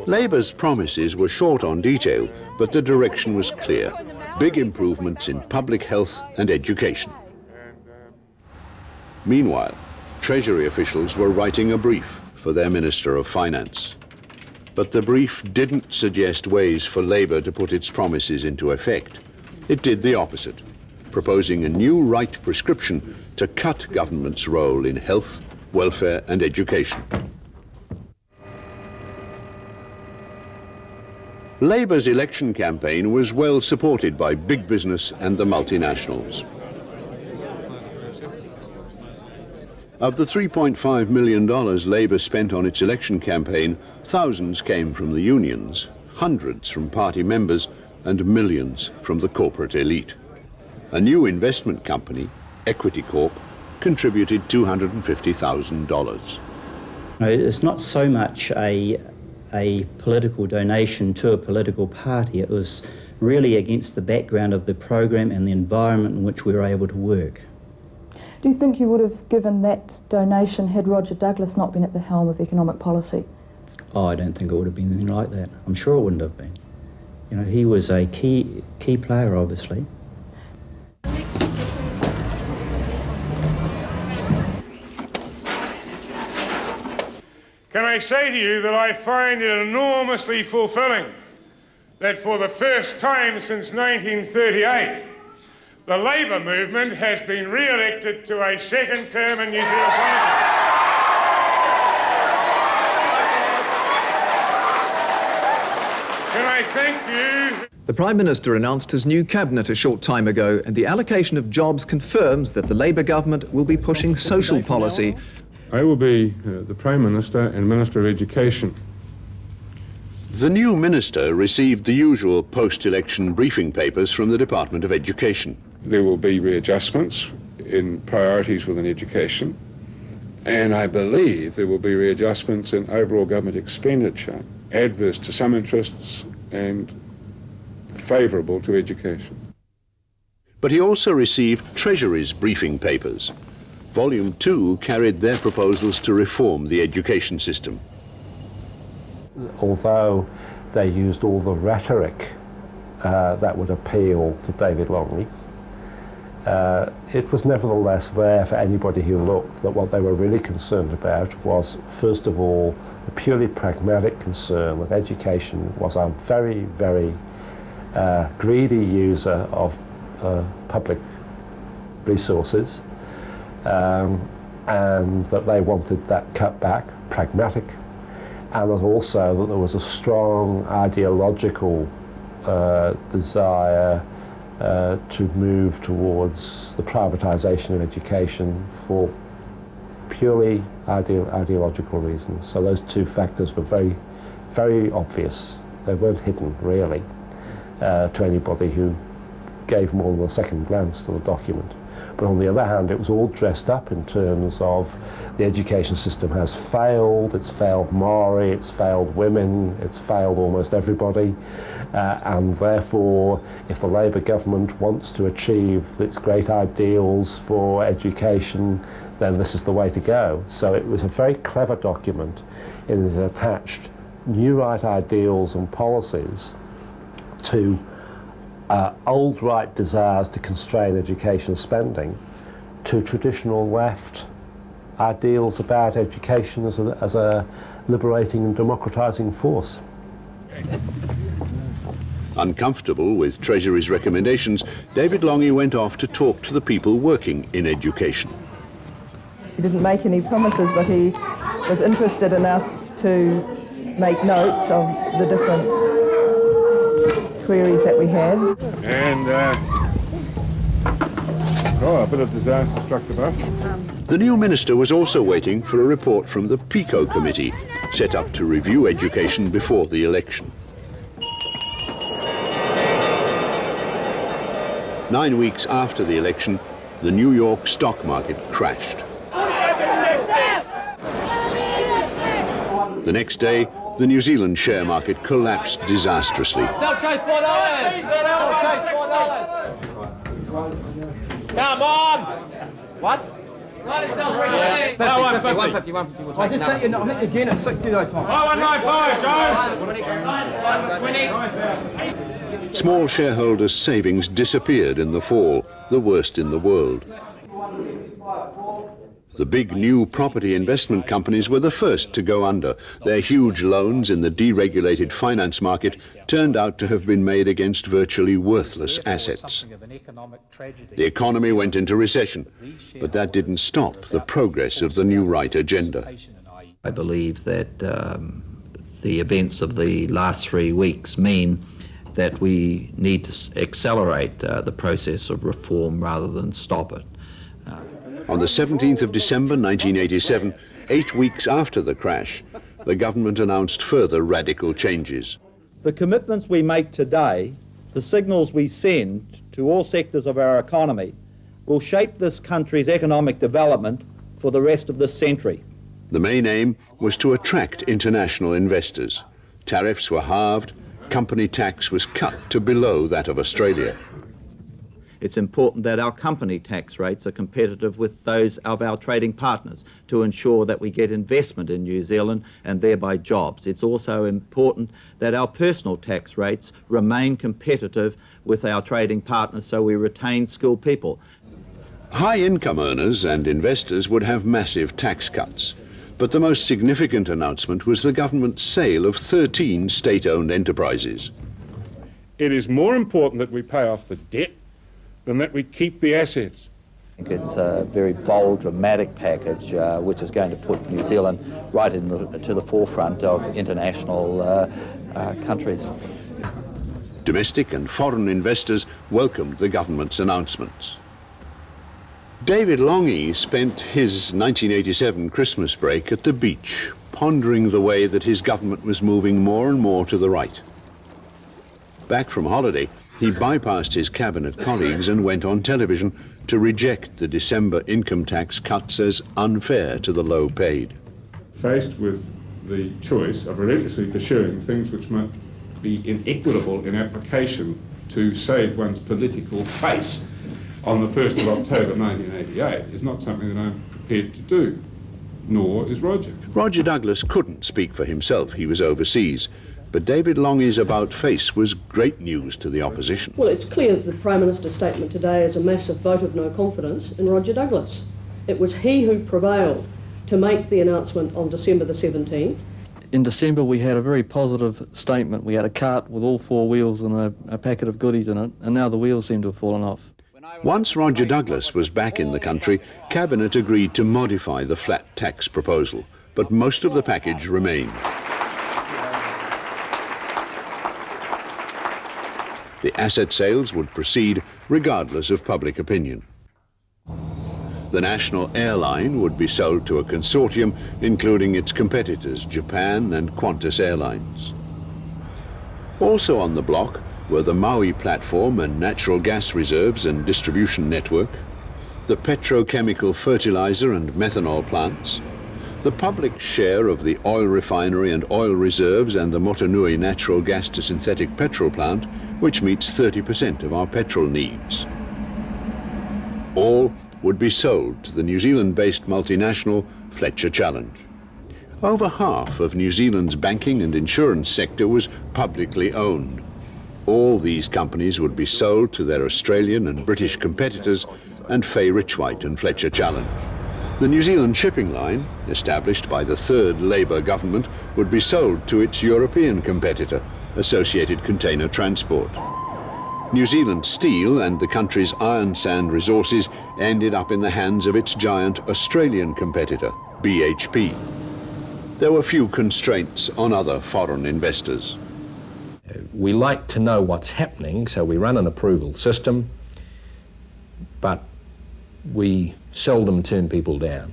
Labour's promises were short on detail, but the direction was clear. Big improvements in public health and education. Meanwhile, Treasury officials were writing a brief for their Minister of Finance. But the brief didn't suggest ways for Labour to put its promises into effect. It did the opposite, proposing a new right prescription to cut government's role in health, welfare and education. Labour's election campaign was well supported by big business and the multinationals. Of the $3.5 million Labour spent on its election campaign, thousands came from the unions, hundreds from party members, and millions from the corporate elite. A new investment company, Equity Corp, contributed $250,000. It's not so much a political donation to a political party. It was really against the background of the program and the environment in which we were able to work. Do you think you would have given that donation had Roger Douglas not been at the helm of economic policy? Oh, I don't think it would have been anything like that. I'm sure it wouldn't have been. You know, he was a key player, obviously. Can I say to you that I find it enormously fulfilling that for the first time since 1938, the Labour movement has been re-elected to a second term in New Zealand Parliament. Can I thank you? The Prime Minister announced his new cabinet a short time ago, and the allocation of jobs confirms that the Labour government will be pushing social policy. I will be the Prime Minister and Minister of Education. The new minister received the usual post-election briefing papers from the Department of Education. There will be readjustments in priorities within education, and I believe there will be readjustments in overall government expenditure, adverse to some interests and favourable to education. But he also received Treasury's briefing papers. Volume 2 carried their proposals to reform the education system. Although they used all the rhetoric that would appeal to David Longley, it was nevertheless there for anybody who looked that what they were really concerned about was, first of all, the purely pragmatic concern that education was a very, very greedy user of public resources, and that they wanted that cut back, pragmatic, and that also that there was a strong ideological desire to move towards the privatisation of education for purely ideological reasons. So those two factors were very, very obvious. They weren't hidden, really, to anybody who gave more than a second glance to the document. But on the other hand, it was all dressed up in terms of the education system has failed, it's failed Maori, it's failed women, it's failed almost everybody, and therefore if the Labour government wants to achieve its great ideals for education, then this is the way to go. So it was a very clever document in that it attached new right ideals and policies to old right desires to constrain education spending, to traditional left ideals about education as a liberating and democratising force. Uncomfortable with Treasury's recommendations, David Longley went off to talk to the people working in education. He didn't make any promises, but he was interested enough to make notes of the different queries that we had. And, a bit of disaster struck the bus. The new minister was also waiting for a report from the PICO committee, set up to review education before the election. 9 weeks after the election, the New York stock market crashed. The next day, the New Zealand share market collapsed disastrously. Sell Chase $4. Sell Chase $4. Come on. What? 150. I just think I think again at 60 though, Tom. 195, Joe. Small shareholders' savings disappeared in the fall, the worst in the world. The big new property investment companies were the first to go under. Their huge loans in the deregulated finance market turned out to have been made against virtually worthless assets. The economy went into recession, but that didn't stop the progress of the new right agenda. I believe that the events of the last 3 weeks mean that we need to accelerate the process of reform rather than stop it. On the 17th of December 1987, 8 weeks after the crash, the government announced further radical changes. The commitments we make today, the signals we send to all sectors of our economy, will shape this country's economic development for the rest of this century. The main aim was to attract international investors. Tariffs were halved, company tax was cut to below that of Australia. It's important that our company tax rates are competitive with those of our trading partners to ensure that we get investment in New Zealand and thereby jobs. It's also important that our personal tax rates remain competitive with our trading partners so we retain skilled people. High income earners and investors would have massive tax cuts. But the most significant announcement was the government's sale of 13 state-owned enterprises. It is more important that we pay off the debt than that we keep the assets. I think it's a very bold, dramatic package which is going to put New Zealand right to the forefront of international countries. Domestic and foreign investors welcomed the government's announcements. David Longy spent his 1987 Christmas break at the beach, pondering the way that his government was moving more and more to the right. Back from holiday, he bypassed his cabinet colleagues and went on television to reject the December income tax cuts as unfair to the low-paid. Faced with the choice of relentlessly pursuing things which might be inequitable in application to save one's political face on the 1st of October 1988 is not something that I'm prepared to do, nor is Roger. Roger Douglas couldn't speak for himself. He was overseas. But David Longy's about-face was great news to the opposition. Well, it's clear that the Prime Minister's statement today is a massive vote of no confidence in Roger Douglas. It was he who prevailed to make the announcement on December the 17th. In December we had a very positive statement. We had a cart with all 4 wheels and a packet of goodies in it, and now the wheels seem to have fallen off. Once Roger Douglas was back in the country, Cabinet agreed to modify the flat tax proposal, but most of the package remained. The asset sales would proceed regardless of public opinion. The national airline would be sold to a consortium including its competitors Japan and Qantas Airlines. Also on the block were the Maui platform and natural gas reserves and distribution network, the petrochemical fertilizer and methanol plants, the public share of the oil refinery and oil reserves and the Motunui natural gas to synthetic petrol plant, which meets 30% of our petrol needs. All would be sold to the New Zealand-based multinational Fletcher Challenge. Over half of New Zealand's banking and insurance sector was publicly owned. All these companies would be sold to their Australian and British competitors and Fay Richwhite and Fletcher Challenge. The New Zealand shipping line, established by the third Labour government, would be sold to its European competitor, Associated Container Transport. New Zealand Steel and the country's iron sand resources ended up in the hands of its giant Australian competitor, BHP. There were few constraints on other foreign investors. We like to know what's happening, so we run an approval system, but we seldom turn people down.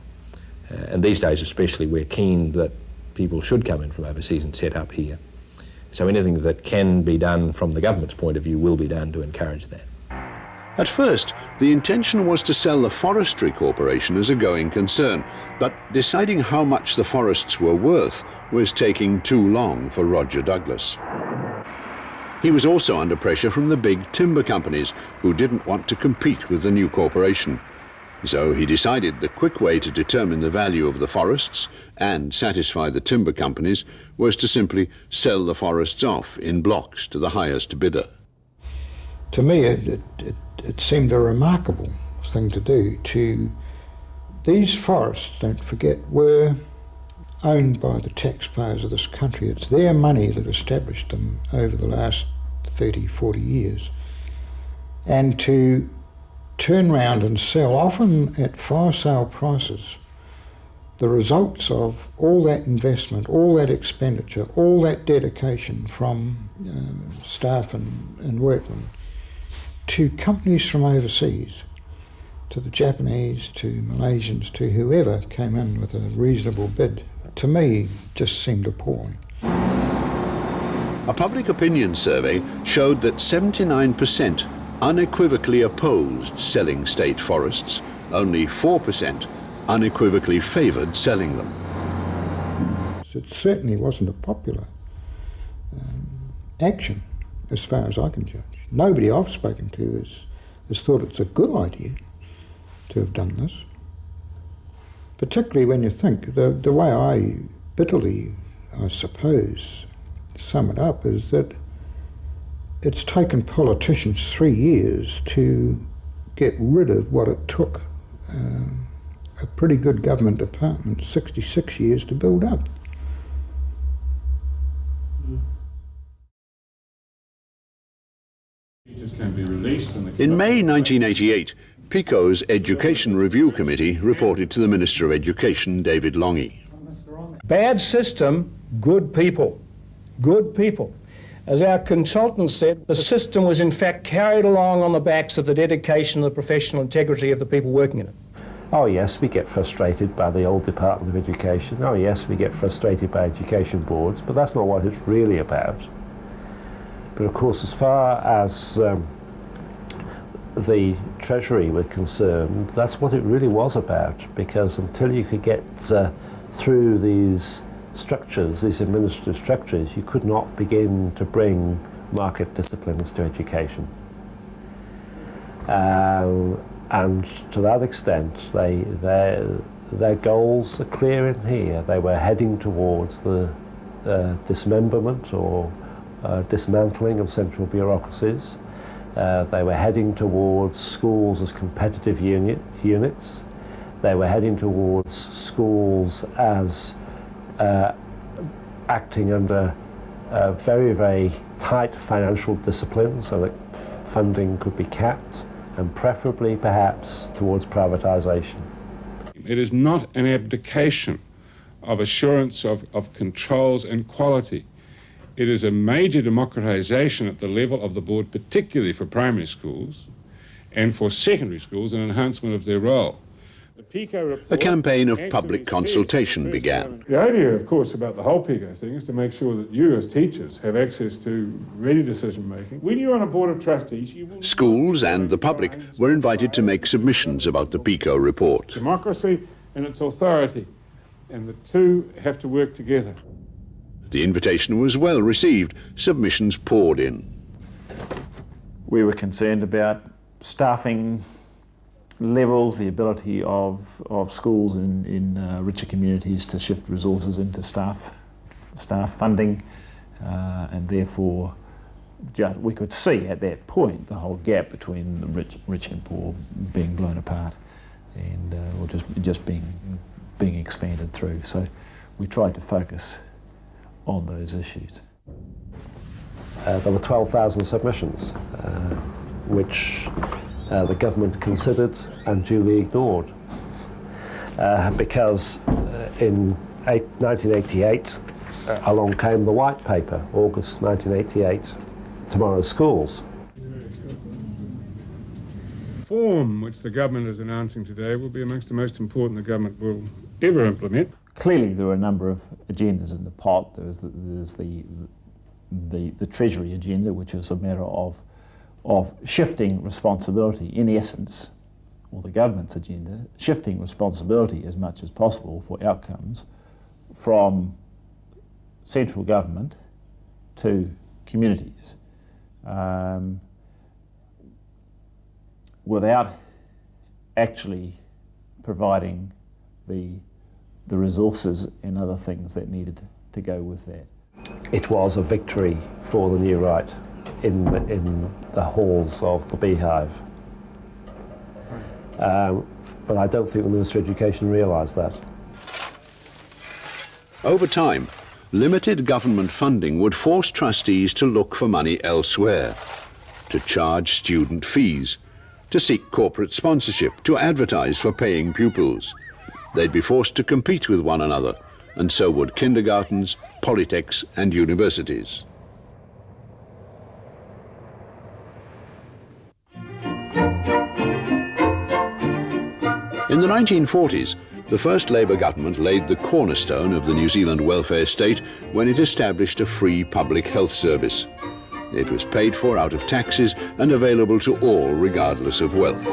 And these days especially, we're keen that people should come in from overseas and set up here. So anything that can be done from the government's point of view will be done to encourage that. At first, the intention was to sell the Forestry Corporation as a going concern, but deciding how much the forests were worth was taking too long for Roger Douglas. He was also under pressure from the big timber companies, who didn't want to compete with the new corporation. So he decided the quick way to determine the value of the forests and satisfy the timber companies was to simply sell the forests off in blocks to the highest bidder. To me, it seemed a remarkable thing to do. These forests, don't forget, were owned by the taxpayers of this country. It's their money that established them over the last 30, 40 years. And to turn round and sell, often at fire sale prices, the results of all that investment, all that expenditure, all that dedication from staff and workmen to companies from overseas, to the Japanese, to Malaysians, to whoever came in with a reasonable bid, to me just seemed appalling. A public opinion survey showed that 79% unequivocally opposed selling state forests, only 4% unequivocally favoured selling them. It certainly wasn't a popular action, as far as I can judge. Nobody I've spoken to has has thought it's a good idea to have done this. Particularly when you think, the way I bitterly, I suppose, sum it up is that it's taken politicians 3 years to get rid of what it took a pretty good government department 66 years to build up. In May 1988, PICO's Education Review Committee reported to the Minister of Education, David Longy. Bad system, good people. Good people. As our consultant said, the system was in fact carried along on the backs of the dedication and the professional integrity of the people working in it. Oh yes, we get frustrated by the old Department of Education. Oh yes, we get frustrated by education boards, but that's not what it's really about. But of course, as far as the Treasury were concerned, that's what it really was about, because until you could get through these structures, these administrative structures, you could not begin to bring market disciplines to education. And to that extent, their goals are clear in here. They were heading towards the dismemberment or dismantling of central bureaucracies. They were heading towards schools as competitive units. They were heading towards schools as acting under very, very tight financial discipline so that funding could be capped, and preferably perhaps towards privatisation. It is not an abdication of assurance of controls and quality. It is a major democratisation at the level of the board, particularly for primary schools, and for secondary schools, an enhancement of their role. A campaign of public consultation began. The idea, of course, about the whole PICO thing is to make sure that you as teachers have access to ready decision-making. When you're on a board of trustees, you will... Schools and the public were invited to make submissions about the PICO report. Democracy and its authority, and the two have to work together. The invitation was well received. Submissions poured in. We were concerned about staffing levels, the ability of schools in richer communities to shift resources into staff funding, and therefore we could see at that point the whole gap between the rich and poor being blown apart, and or just being expanded through. So we tried to focus on those issues. There were 12,000 submissions, which the government considered and duly ignored, because in 1988 along came the White Paper, August 1988, Tomorrow's Schools. Reform which the government is announcing today will be amongst the most important the government will ever implement. Clearly there were a number of agendas in the pot. There's the Treasury agenda, which is a matter of shifting responsibility, in essence, or the government's agenda, shifting responsibility as much as possible for outcomes from central government to communities, without actually providing the resources and other things that needed to go with that. It was a victory for the new right in the halls of the Beehive. But I don't think the Minister of Education realised that. Over time, limited government funding would force trustees to look for money elsewhere, to charge student fees, to seek corporate sponsorship, to advertise for paying pupils. They'd be forced to compete with one another, and so would kindergartens, polytechs and universities. In the 1940s, the first Labour government laid the cornerstone of the New Zealand welfare state when it established a free public health service. It was paid for out of taxes and available to all regardless of wealth.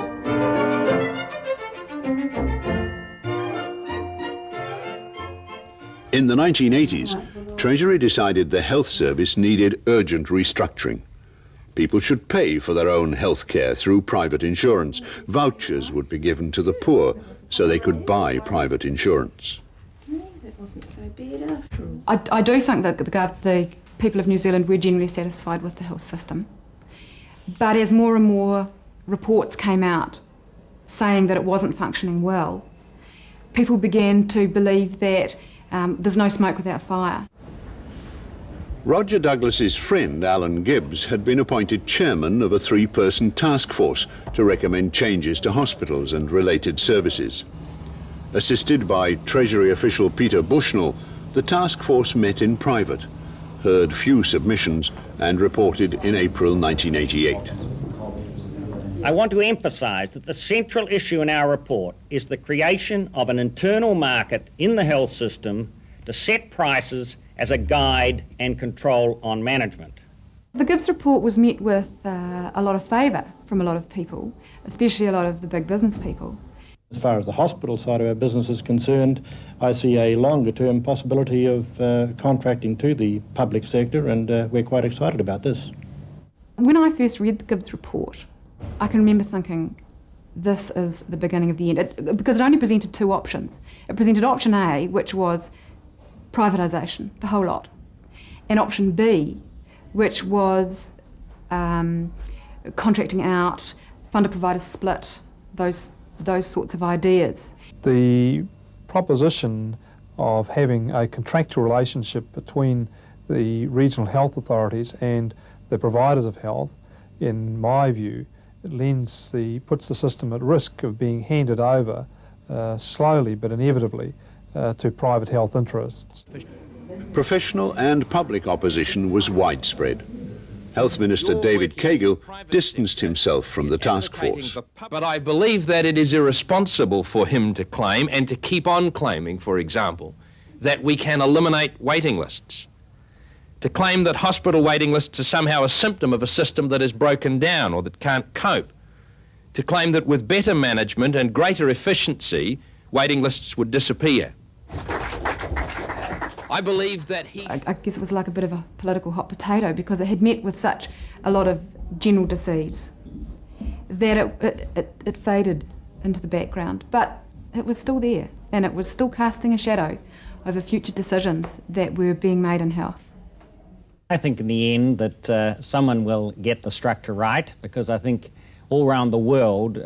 In the 1980s, Treasury decided the health service needed urgent restructuring. People should pay for their own health care through private insurance. Vouchers would be given to the poor so they could buy private insurance. I do think that the people of New Zealand were generally satisfied with the health system. But as more and more reports came out saying that it wasn't functioning well, people began to believe that there's no smoke without fire. Roger Douglas's friend, Alan Gibbs, had been appointed chairman of a 3-person task force to recommend changes to hospitals and related services. Assisted by Treasury official Peter Bushnell, the task force met in private, heard few submissions and reported in April 1988. I want to emphasise that the central issue in our report is the creation of an internal market in the health system to set prices as a guide and control on management. The Gibbs report was met with a lot of favour from a lot of people, especially a lot of the big business people. As far as the hospital side of our business is concerned, I see a longer-term possibility of contracting to the public sector, and we're quite excited about this. When I first read the Gibbs report, I can remember thinking, this is the beginning of the end, because it only presented 2 options. It presented option A, which was privatisation, the whole lot, and option B, which was contracting out, funder-provider split, those sorts of ideas. The proposition of having a contractual relationship between the regional health authorities and the providers of health, in my view, puts the system at risk of being handed over slowly but inevitably to private health interests. Professional and public opposition was widespread. Health Minister David Cagill distanced himself from the task force. But I believe that it is irresponsible for him to claim, and to keep on claiming, for example, that we can eliminate waiting lists. To claim that hospital waiting lists are somehow a symptom of a system that is broken down or that can't cope. To claim that with better management and greater efficiency, waiting lists would disappear. I believe that I guess it was like a bit of a political hot potato, because it had met with such a lot of general disease that it faded into the background. But it was still there, and it was still casting a shadow over future decisions that were being made in health. I think in the end that someone will get the structure right, because I think all around the world,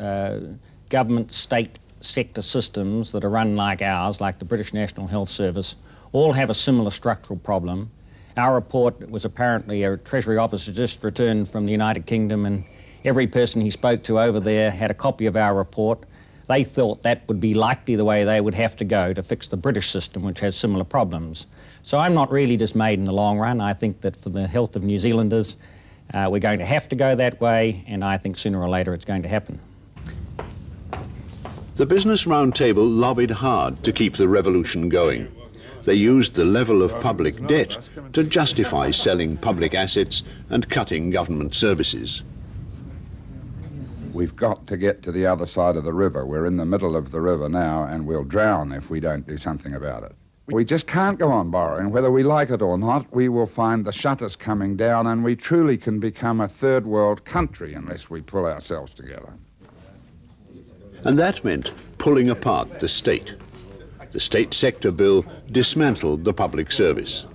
government, state sector systems that are run like ours, like the British National Health Service, all have a similar structural problem. Our report was apparently a Treasury officer just returned from the United Kingdom, and every person he spoke to over there had a copy of our report. They thought that would be likely the way they would have to go to fix the British system, which has similar problems. So I'm not really dismayed in the long run. I think that for the health of New Zealanders, we're going to have to go that way, and I think sooner or later it's going to happen. The Business Roundtable lobbied hard to keep the revolution going. They used the level of public debt to justify selling public assets and cutting government services. We've got to get to the other side of the river. We're in the middle of the river now, and we'll drown if we don't do something about it. We just can't go on borrowing. Whether we like it or not, we will find the shutters coming down, and we truly can become a third world country unless we pull ourselves together. And that meant pulling apart the state. The state sector bill dismantled the public service.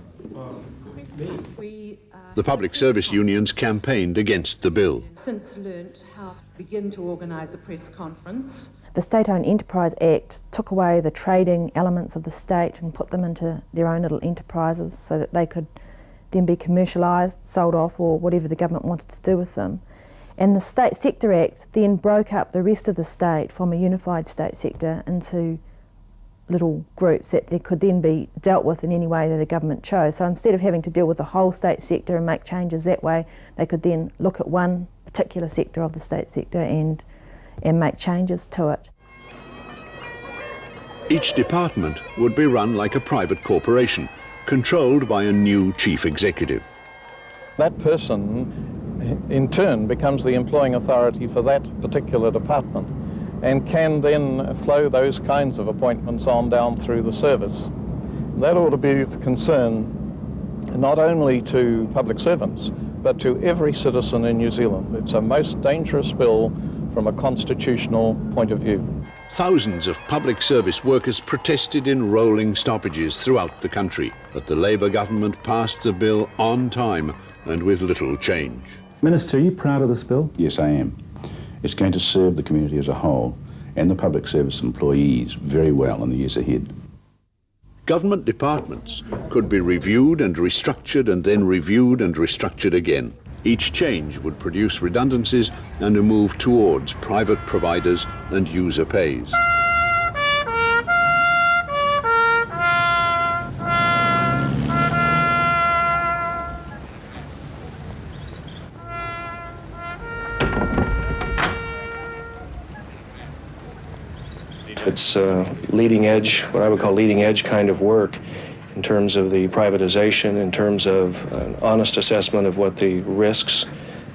The public service unions campaigned against the bill. Since learnt how to begin to organise a press conference. The State-Owned Enterprise Act took away the trading elements of the state and put them into their own little enterprises so that they could then be commercialised, sold off, or whatever the government wanted to do with them. And the State Sector Act then broke up the rest of the state from a unified state sector into little groups that they could then be dealt with in any way that the government chose. So instead of having to deal with the whole state sector and make changes that way, they could then look at one particular sector of the state sector and make changes to it. Each department would be run like a private corporation, controlled by a new chief executive. That person, in turn, becomes the employing authority for that particular department, and can then flow those kinds of appointments on down through the service. That ought to be of concern not only to public servants, but to every citizen in New Zealand. It's a most dangerous bill from a constitutional point of view. Thousands of public service workers protested in rolling stoppages throughout the country, but the Labour government passed the bill on time and with little change. Minister, are you proud of this bill? Yes, I am. It's going to serve the community as a whole and the public service employees very well in the years ahead. Government departments could be reviewed and restructured and then reviewed and restructured again. Each change would produce redundancies and a move towards private providers and user pays. It's leading edge, what I would call leading edge kind of work in terms of the privatization, in terms of an honest assessment of what the risks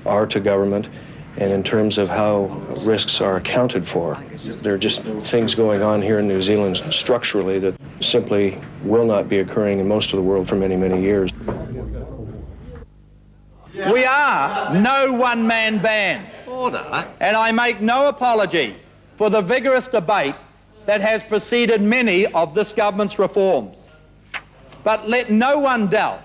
are to government, and in terms of how risks are accounted for. There are just things going on here in New Zealand structurally that simply will not be occurring in most of the world for many, many years. We are no one-man band. Order. And I make no apology for the vigorous debate that has preceded many of this government's reforms. But let no one doubt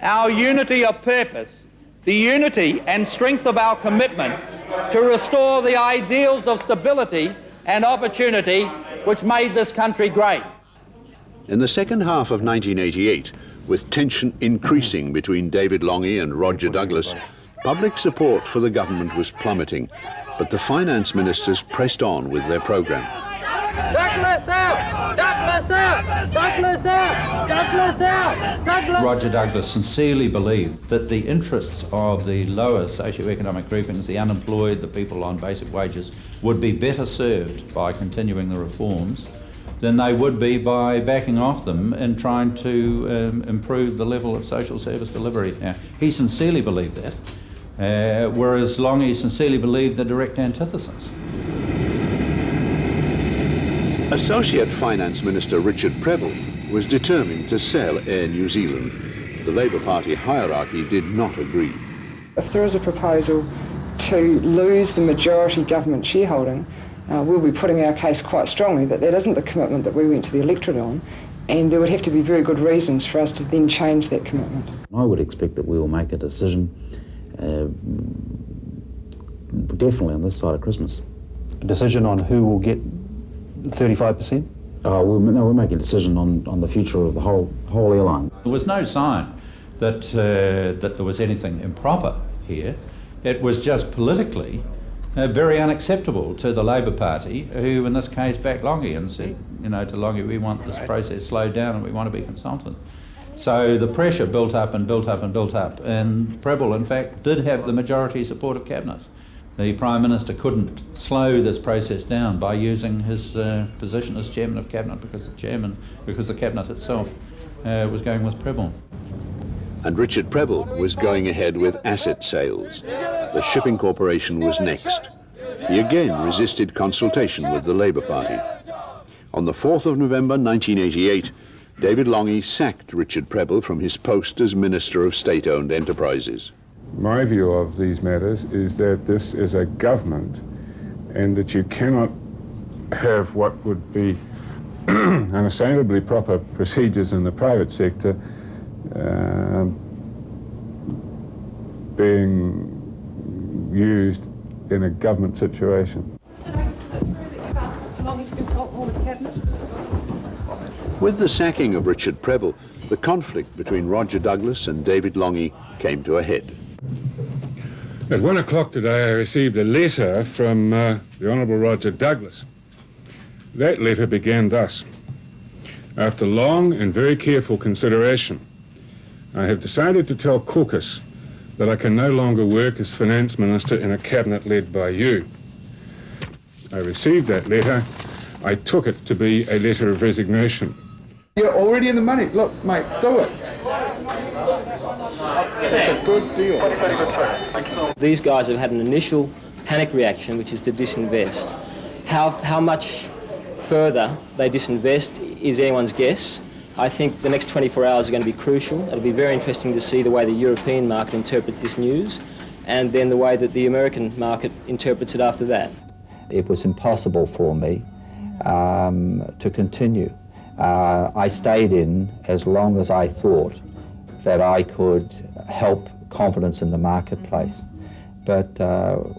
our unity of purpose, the unity and strength of our commitment to restore the ideals of stability and opportunity which made this country great. In the second half of 1988, with tension increasing between David Lange and Roger Douglas, public support for the government was plummeting, but the finance ministers pressed on with their programme. Douglas out! Douglas out! Douglas out! Douglas out! Douglas! Roger Douglas sincerely believed that the interests of the lower socioeconomic groupings, the unemployed, the people on basic wages, would be better served by continuing the reforms than they would be by backing off them and trying to improve the level of social service delivery. Now, he sincerely believed that, whereas Lange sincerely believed the direct antithesis. Associate Finance Minister Richard Prebble was determined to sell Air New Zealand. The Labour Party hierarchy did not agree. If there is a proposal to lose the majority government shareholding, we'll be putting our case quite strongly that that isn't the commitment that we went to the electorate on, and there would have to be very good reasons for us to then change that commitment. I would expect that we will make a decision definitely on this side of Christmas. A decision on who will get 35%? We'll make a decision on the future of the whole airline. There was no sign that there was anything improper here. It was just politically very unacceptable to the Labour Party, who in this case backed Lange and said, to Lange, we want this process slowed down and we want to be consulted. So the pressure built up and built up and built up, and Prebble in fact did have the majority support of Cabinet. The Prime Minister couldn't slow this process down by using his position as Chairman of Cabinet because the Cabinet itself was going with Prebble. And Richard Prebble was going ahead with asset sales. The Shipping Corporation was next. He again resisted consultation with the Labour Party. On the 4th of November 1988, David Lange sacked Richard Prebble from his post as Minister of State-Owned Enterprises. My view of these matters is that this is a government and that you cannot have what would be unassailably proper procedures in the private sector being used in a government situation. Mr. Douglas, is it true that you've asked Mr. Lange to consult more with Cabinet? With the sacking of Richard Prebble, the conflict between Roger Douglas and David Lange came to a head. At 1 o'clock today I received a letter from the Honourable Roger Douglas. That letter began thus. After long and very careful consideration, I have decided to tell Caucus that I can no longer work as Finance Minister in a cabinet led by you. I received that letter. I took it to be a letter of resignation. You're already in the money. Look, mate, do it. It's a good deal. These guys have had an initial panic reaction, which is to disinvest. How much further they disinvest is anyone's guess, I think the next 24 hours are going to be crucial. It'll be very interesting to see the way the European market interprets this news, and then the way that the American market interprets it after that. It was impossible for me to continue. I stayed in as long as I thought that I could help confidence in the marketplace. But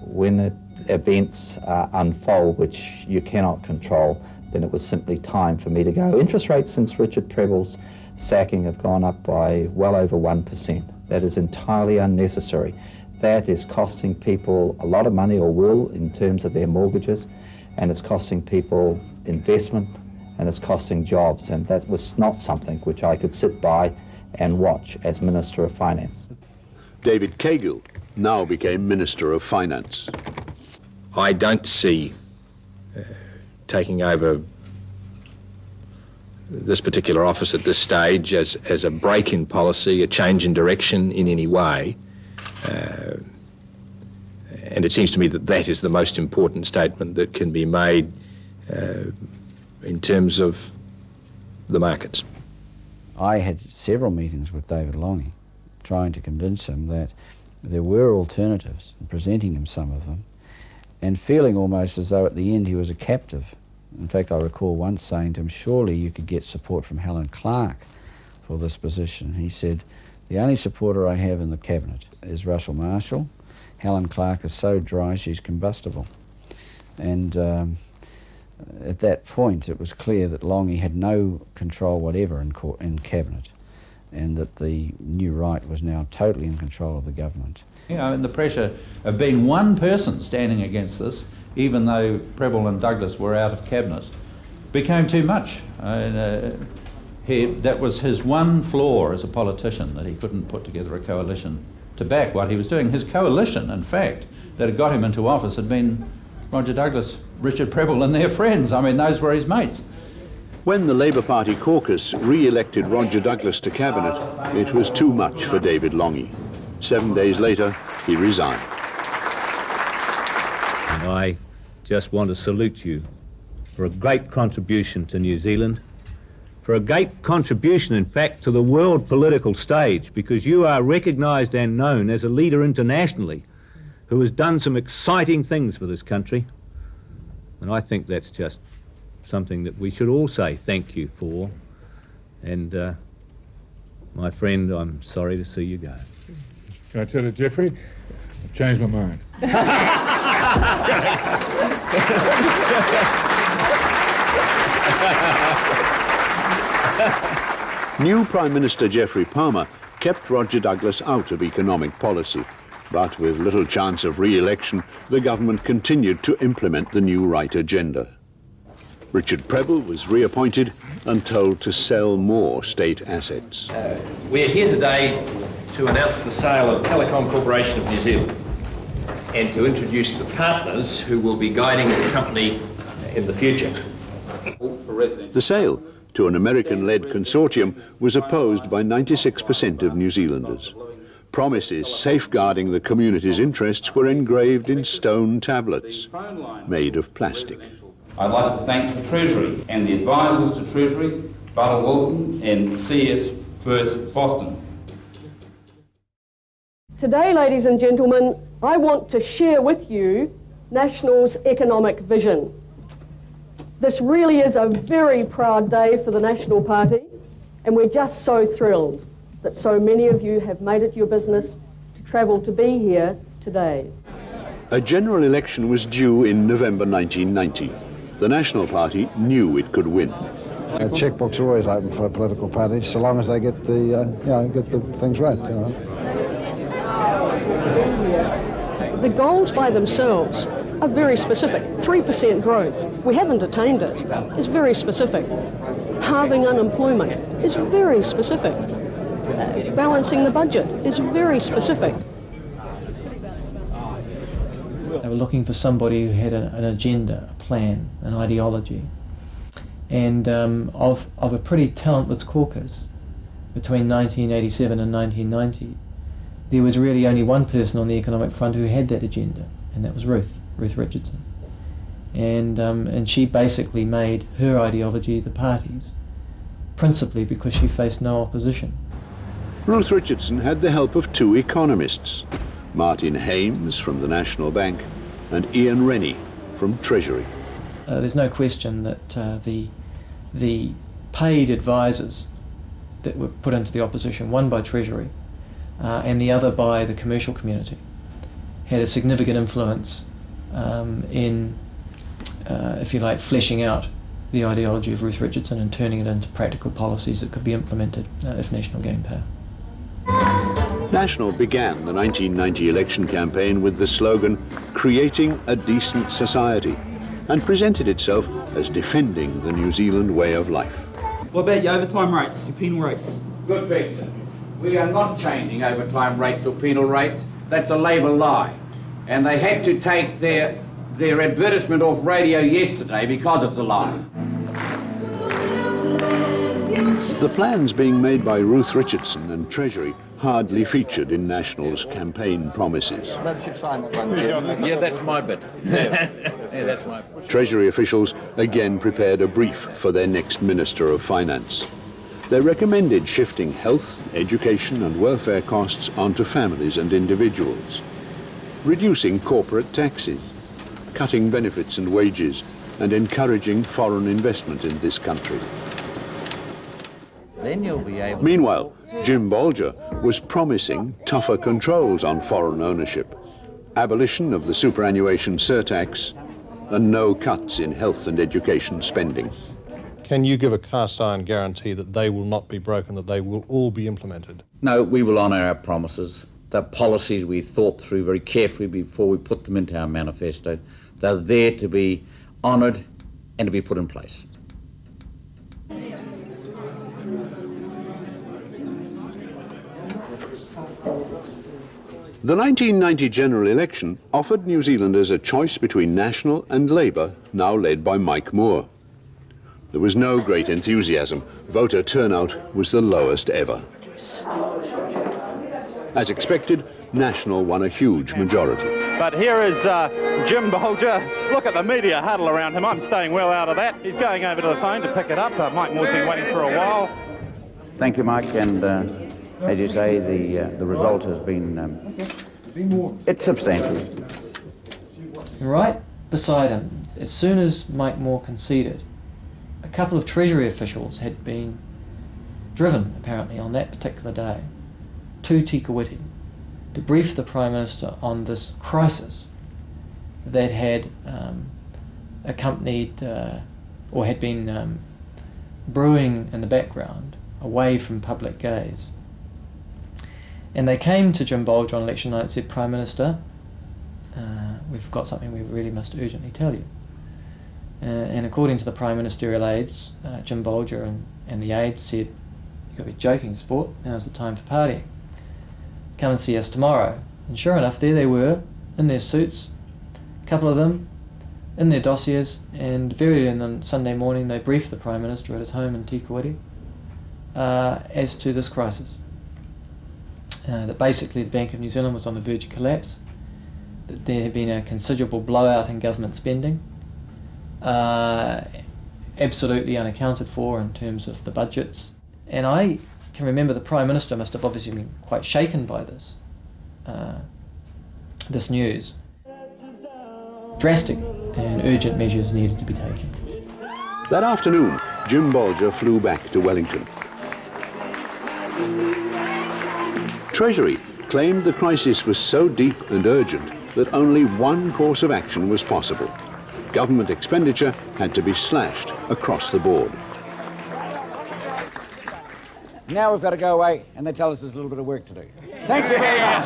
when events unfold, which you cannot control, then it was simply time for me to go. Interest rates since Richard Prebble's sacking have gone up by well over 1%. That is entirely unnecessary. That is costing people a lot of money, or will, in terms of their mortgages, and it's costing people investment, and it's costing jobs, and that was not something which I could sit by and watch as Minister of Finance. David Cagill now became Minister of Finance. I don't see taking over this particular office at this stage as a break in policy, a change in direction in any way. And it seems to me that that is the most important statement that can be made in terms of the markets. I had several meetings with David Longy trying to convince him that there were alternatives, and presenting him some of them, and feeling almost as though at the end he was a captive. In fact, I recall once saying to him, surely you could get support from Helen Clark for this position. He said, the only supporter I have in the cabinet is Russell Marshall. Helen Clark is so dry she's combustible. And at that point it was clear that Longy had no control whatever in cabinet, and that the new right was now totally in control of the government. You know, and the pressure of being one person standing against this, even though Prebble and Douglas were out of cabinet, became too much. That was his one flaw as a politician, that he couldn't put together a coalition to back what he was doing. His coalition, in fact, that had got him into office had been Roger Douglas, Richard Prebble and their friends. I mean, those were his mates. When the Labour Party caucus re-elected Roger Douglas to cabinet, it was too much for David Longy. 7 days later, he resigned. And I just want to salute you for a great contribution to New Zealand, for a great contribution, in fact, to the world political stage, because you are recognised and known as a leader internationally who has done some exciting things for this country. And I think that's just something that we should all say thank you for. And my friend, I'm sorry to see you go. Can I tell you, Geoffrey? I've changed my mind. New Prime Minister Geoffrey Palmer kept Roger Douglas out of economic policy, but with little chance of re-election, the government continued to implement the new right agenda. Richard Prebble was reappointed and told to sell more state assets. We're here today to announce the sale of Telecom Corporation of New Zealand and to introduce the partners who will be guiding the company in the future. The sale to an American-led consortium was opposed by 96% of New Zealanders. Promises safeguarding the community's interests were engraved in stone tablets made of plastic. I'd like to thank the Treasury and the advisors to Treasury, Butler Wilson and C.S. First Boston. Today, ladies and gentlemen, I want to share with you National's economic vision. This really is a very proud day for the National Party, and we're just so thrilled that so many of you have made it your business to travel to be here today. A general election was due in November 1990. The National Party knew it could win. Checkbooks are always open for political parties, so long as they get the things right. You know. The goals by themselves are very specific. 3% growth, we haven't attained it. It's very specific. Halving unemployment is very specific. Balancing the budget is very specific. They were looking for somebody who had an agenda, a plan, an ideology. And of a pretty talentless caucus between 1987 and 1990, there was really only one person on the economic front who had that agenda, and that was Ruth Richardson. And she basically made her ideology the party's. principally because she faced no opposition. Ruth Richardson had the help of two economists, Martin Hames from the National Bank and Ian Rennie from Treasury. There's no question that the paid advisors that were put into the opposition, one by Treasury and the other by the commercial community, had a significant influence in, if you like, fleshing out the ideology of Ruth Richardson and turning it into practical policies that could be implemented if National gained power. National began the 1990 election campaign with the slogan, "Creating a Decent Society," and presented itself as defending the New Zealand way of life. What about your overtime rates, your penal rates? Good question. We are not changing overtime rates or penal rates. That's a Labour lie. And they had to take their advertisement off radio yesterday because it's a lie. The plans being made by Ruth Richardson and Treasury hardly featured in National's campaign promises. Yeah, that's my bit. Yeah, that's my bit. Treasury officials again prepared a brief for their next Minister of Finance. They recommended shifting health, education and welfare costs onto families and individuals, reducing corporate taxes, cutting benefits and wages, and encouraging foreign investment in this country. Then you'll be able. Meanwhile, Jim Bolger was promising tougher controls on foreign ownership, abolition of the superannuation surtax, and no cuts in health and education spending. Can you give a cast iron guarantee that they will not be broken, that they will all be implemented? No, we will honour our promises. The policies we thought through very carefully before we put them into our manifesto. They're there to be honoured and to be put in place. The 1990 general election offered New Zealanders a choice between National and Labour, now led by Mike Moore. There was no great enthusiasm. Voter turnout was the lowest ever. As expected, National won a huge majority. But here is Jim Bolger. Look at the media huddle around him. I'm staying well out of that. He's going over to the phone to pick it up. Mike Moore's been waiting for a while. Thank you, Mike, and as you say, the result has been, it's substantial. Right beside him, as soon as Mike Moore conceded, a couple of Treasury officials had been driven, apparently, on that particular day to Tikawiti to brief the Prime Minister on this crisis that had accompanied or had been brewing in the background away from public gaze. And they came to Jim Bolger on election night and said, "Prime Minister, we've got something we really must urgently tell you." And according to the Prime Ministerial aides, Jim Bolger and the aides said, "You've got to be joking, sport. Now's the time for partying. Come and see us tomorrow." And sure enough, there they were, in their suits, a couple of them, in their dossiers, and very early on Sunday morning they briefed the Prime Minister at his home in Tikawiti as to this crisis. That basically the Bank of New Zealand was on the verge of collapse, that there had been a considerable blowout in government spending, absolutely unaccounted for in terms of the budgets. And I can remember the Prime Minister must have obviously been quite shaken by this, this news. Drastic and urgent measures needed to be taken. That afternoon, Jim Bolger flew back to Wellington. Treasury claimed the crisis was so deep and urgent that only one course of action was possible. Government expenditure had to be slashed across the board. Now we've got to go away and they tell us there's a little bit of work to do. Thank you very much.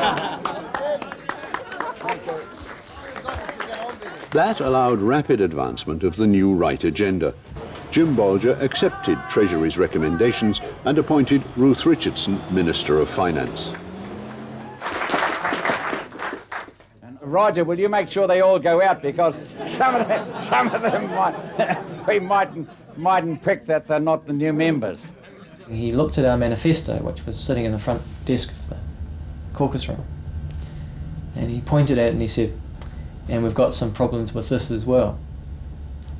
That allowed rapid advancement of the new right agenda. Jim Bolger accepted Treasury's recommendations and appointed Ruth Richardson Minister of Finance. Roger, will you make sure they all go out, because some of them we mightn't pick that they're not the new members. He looked at our manifesto, which was sitting in the front desk of the caucus room, and he pointed at it and he said, "And we've got some problems with this as well."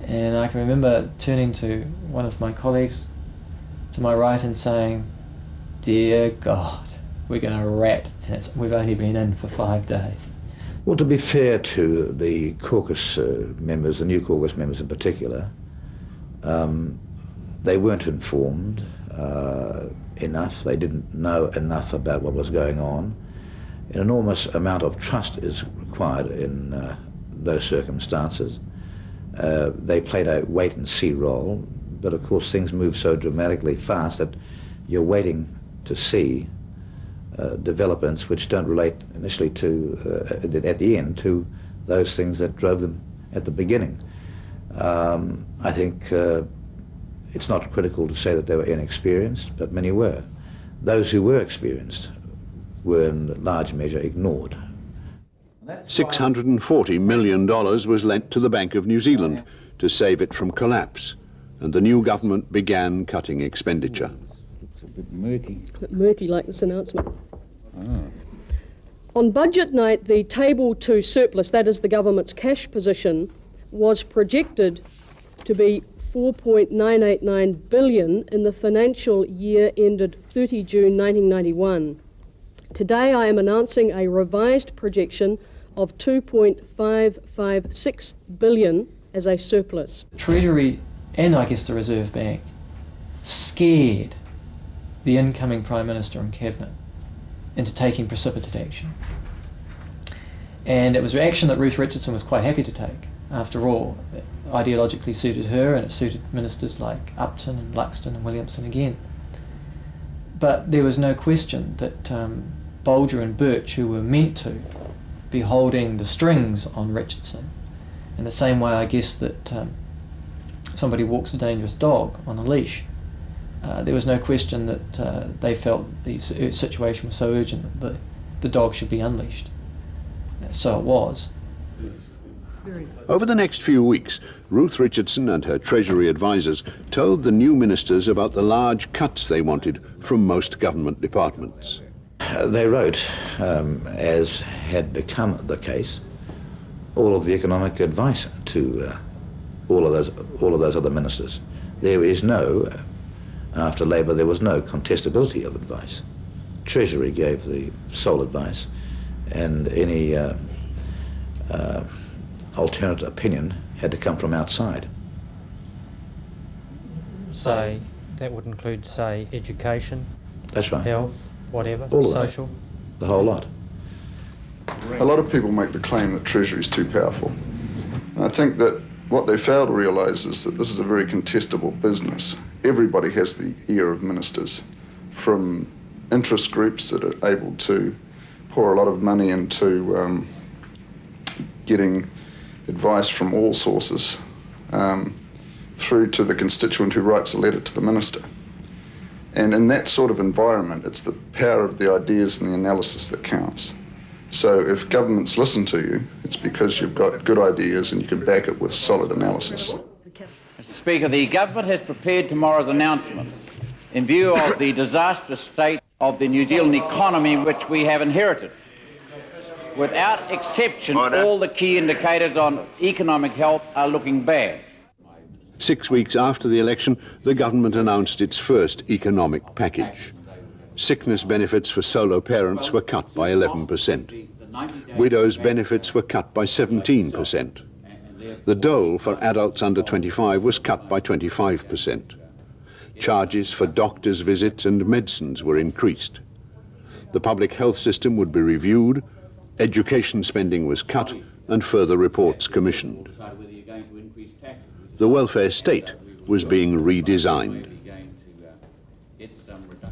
And I can remember turning to one of my colleagues to my right and saying, "Dear God, we're going to rat, and we've only been in for 5 days." Well, to be fair to the caucus members, the new caucus members in particular, they weren't informed enough. They didn't know enough about what was going on. An enormous amount of trust is required in those circumstances. They played a wait-and-see role, but of course things move so dramatically fast that you're waiting to see developments which don't relate initially to, at the end, to those things that drove them at the beginning. I think it's not critical to say that they were inexperienced, but many were. Those who were experienced were in large measure ignored. $640 million was lent to the Bank of New Zealand to save it from collapse, and the new government began cutting expenditure. It's a bit murky. A bit murky like this announcement. On budget night, the table to surplus, that is the government's cash position, was projected to be $4.989 billion in the financial year ended 30 June 1991. Today I am announcing a revised projection of $2.556 billion as a surplus. Treasury and I guess the Reserve Bank scared the incoming Prime Minister and Cabinet into taking precipitate action. And it was action that Ruth Richardson was quite happy to take. After all, it ideologically suited her, and it suited ministers like Upton and Luxton and Williamson again. But there was no question that Bolger and Birch, who were meant to be holding the strings on Richardson, in the same way I guess that somebody walks a dangerous dog on a leash, there was no question that they felt the situation was so urgent that the dog should be unleashed. So it was. Over the next few weeks, Ruth Richardson and her Treasury advisers told the new ministers about the large cuts they wanted from most government departments. They wrote, as had become the case, all of the economic advice to all of those other ministers. There is no, after Labor, there was no contestability of advice. Treasury gave the sole advice, and any alternate opinion had to come from outside. So that would include, say, education, That's right. health, whatever, All of social? That. The whole lot. A lot of people make the claim that Treasury is too powerful. And I think that what they fail to realise is that this is a very contestable business. Everybody has the ear of ministers, from interest groups that are able to pour a lot of money into getting advice from all sources, through to the constituent who writes a letter to the minister. And in that sort of environment, it's the power of the ideas and the analysis that counts. So if governments listen to you, it's because you've got good ideas and you can back it with solid analysis. Mr. Speaker, the government has prepared tomorrow's announcements in view of the disastrous state of the New Zealand economy which we have inherited. Without exception, all the key indicators on economic health are looking bad. 6 weeks after the election, the government announced its first economic package. Sickness benefits for solo parents were cut by 11%. Widows' benefits were cut by 17%. The dole for adults under 25 was cut by 25%. Charges for doctors' visits and medicines were increased. The public health system would be reviewed, education spending was cut, and further reports commissioned. The welfare state was being redesigned.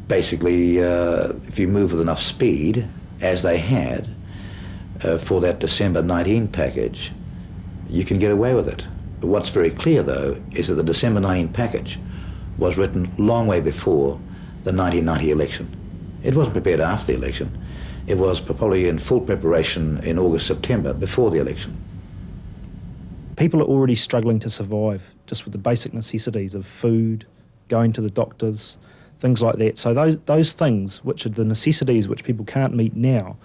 Basically, if you move with enough speed, as they had for that December 19 package, you can get away with it. But what's very clear, though, is that the December 19 package was written long way before the 1990 election. It wasn't prepared after the election. It was probably in full preparation in August, September, before the election. People are already struggling to survive just with the basic necessities of food, going to the doctors, things like that. So those things, which are the necessities which people can't meet now,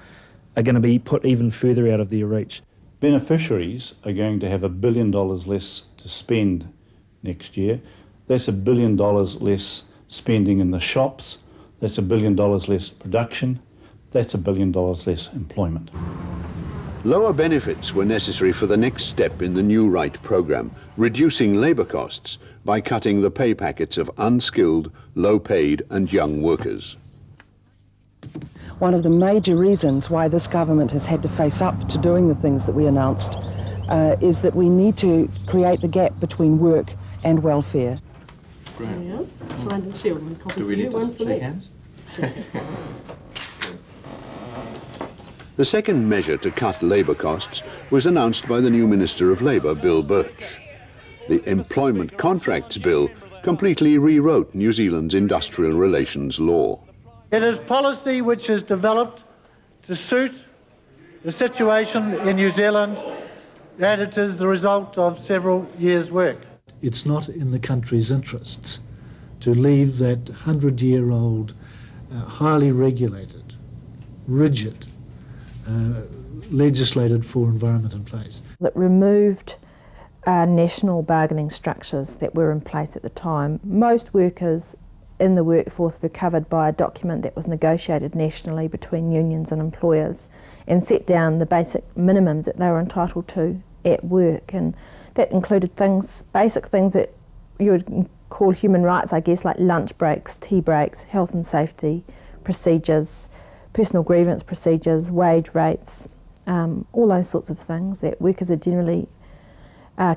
are going to be put even further out of their reach. Beneficiaries are going to have $1 billion less to spend next year. That's $1 billion less spending in the shops, that's $1 billion less production, that's $1 billion less employment. Lower benefits were necessary for the next step in the New Right programme, reducing labour costs by cutting the pay packets of unskilled, low-paid and young workers. One of the major reasons why this government has had to face up to doing the things that we announced is that we need to create the gap between work and welfare. Yeah, signed and sealed. One copy Do we for you, need to one for shake me. hands? The second measure to cut labour costs was announced by the new Minister of Labour, Bill Birch. The Employment Contracts Bill completely rewrote New Zealand's industrial relations law. It is policy which is developed to suit the situation in New Zealand, and it is the result of several years' work. It's not in the country's interests to leave that 100-year-old, highly regulated, rigid, legislated for environment in place. That removed national bargaining structures that were in place at the time. Most workers in the workforce were covered by a document that was negotiated nationally between unions and employers and set down the basic minimums that they were entitled to at work, and that included things, basic things that you would call human rights, I guess, like lunch breaks, tea breaks, health and safety procedures, personal grievance procedures, wage rates, all those sorts of things that workers are generally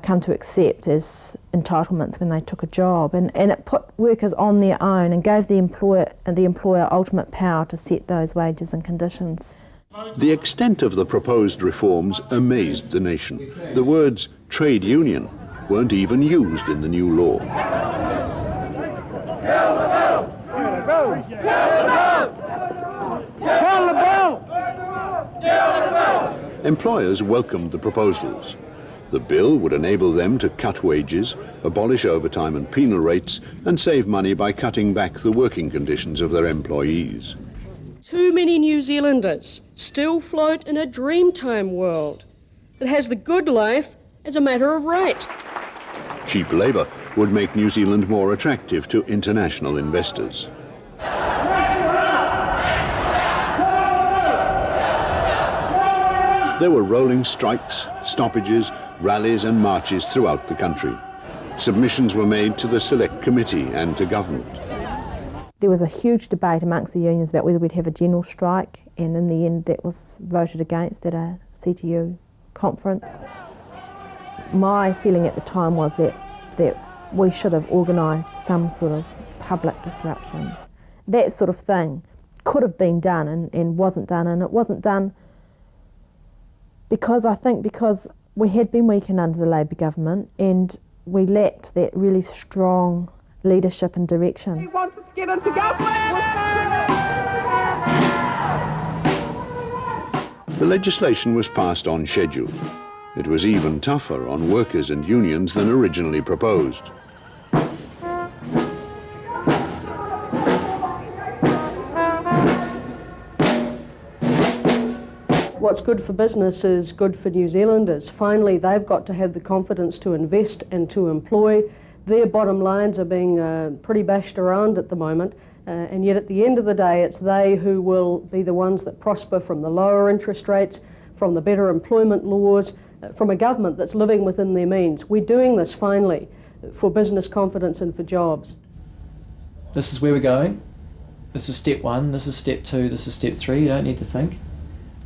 come to accept as entitlements when they took a job, and it put workers on their own and gave the employer ultimate power to set those wages and conditions. The extent of the proposed reforms amazed the nation. The words trade union weren't even used in the new law. Employers welcomed the proposals. The bill would enable them to cut wages, abolish overtime and penal rates, and save money by cutting back the working conditions of their employees. Too many New Zealanders still float in a dreamtime world that has the good life as a matter of right. Cheap labour would make New Zealand more attractive to international investors. There were rolling strikes, stoppages, rallies and marches throughout the country. Submissions were made to the Select Committee and to government. There was a huge debate amongst the unions about whether we'd have a general strike, and in the end that was voted against at a CTU conference. My feeling at the time was that we should have organised some sort of public disruption. That sort of thing could have been done and wasn't done, and it wasn't done because we had been weakened under the Labour government and we lacked that really strong leadership and direction. He wants us to get into government! The legislation was passed on schedule. It was even tougher on workers and unions than originally proposed. What's good for business is good for New Zealanders. Finally, they've got to have the confidence to invest and to employ. Their bottom lines are being pretty bashed around at the moment, and yet at the end of the day, it's they who will be the ones that prosper from the lower interest rates, from the better employment laws, from a government that's living within their means. We're doing this, finally, for business confidence and for jobs. This is where we're going. This is step one, this is step two, this is step three. You don't need to think.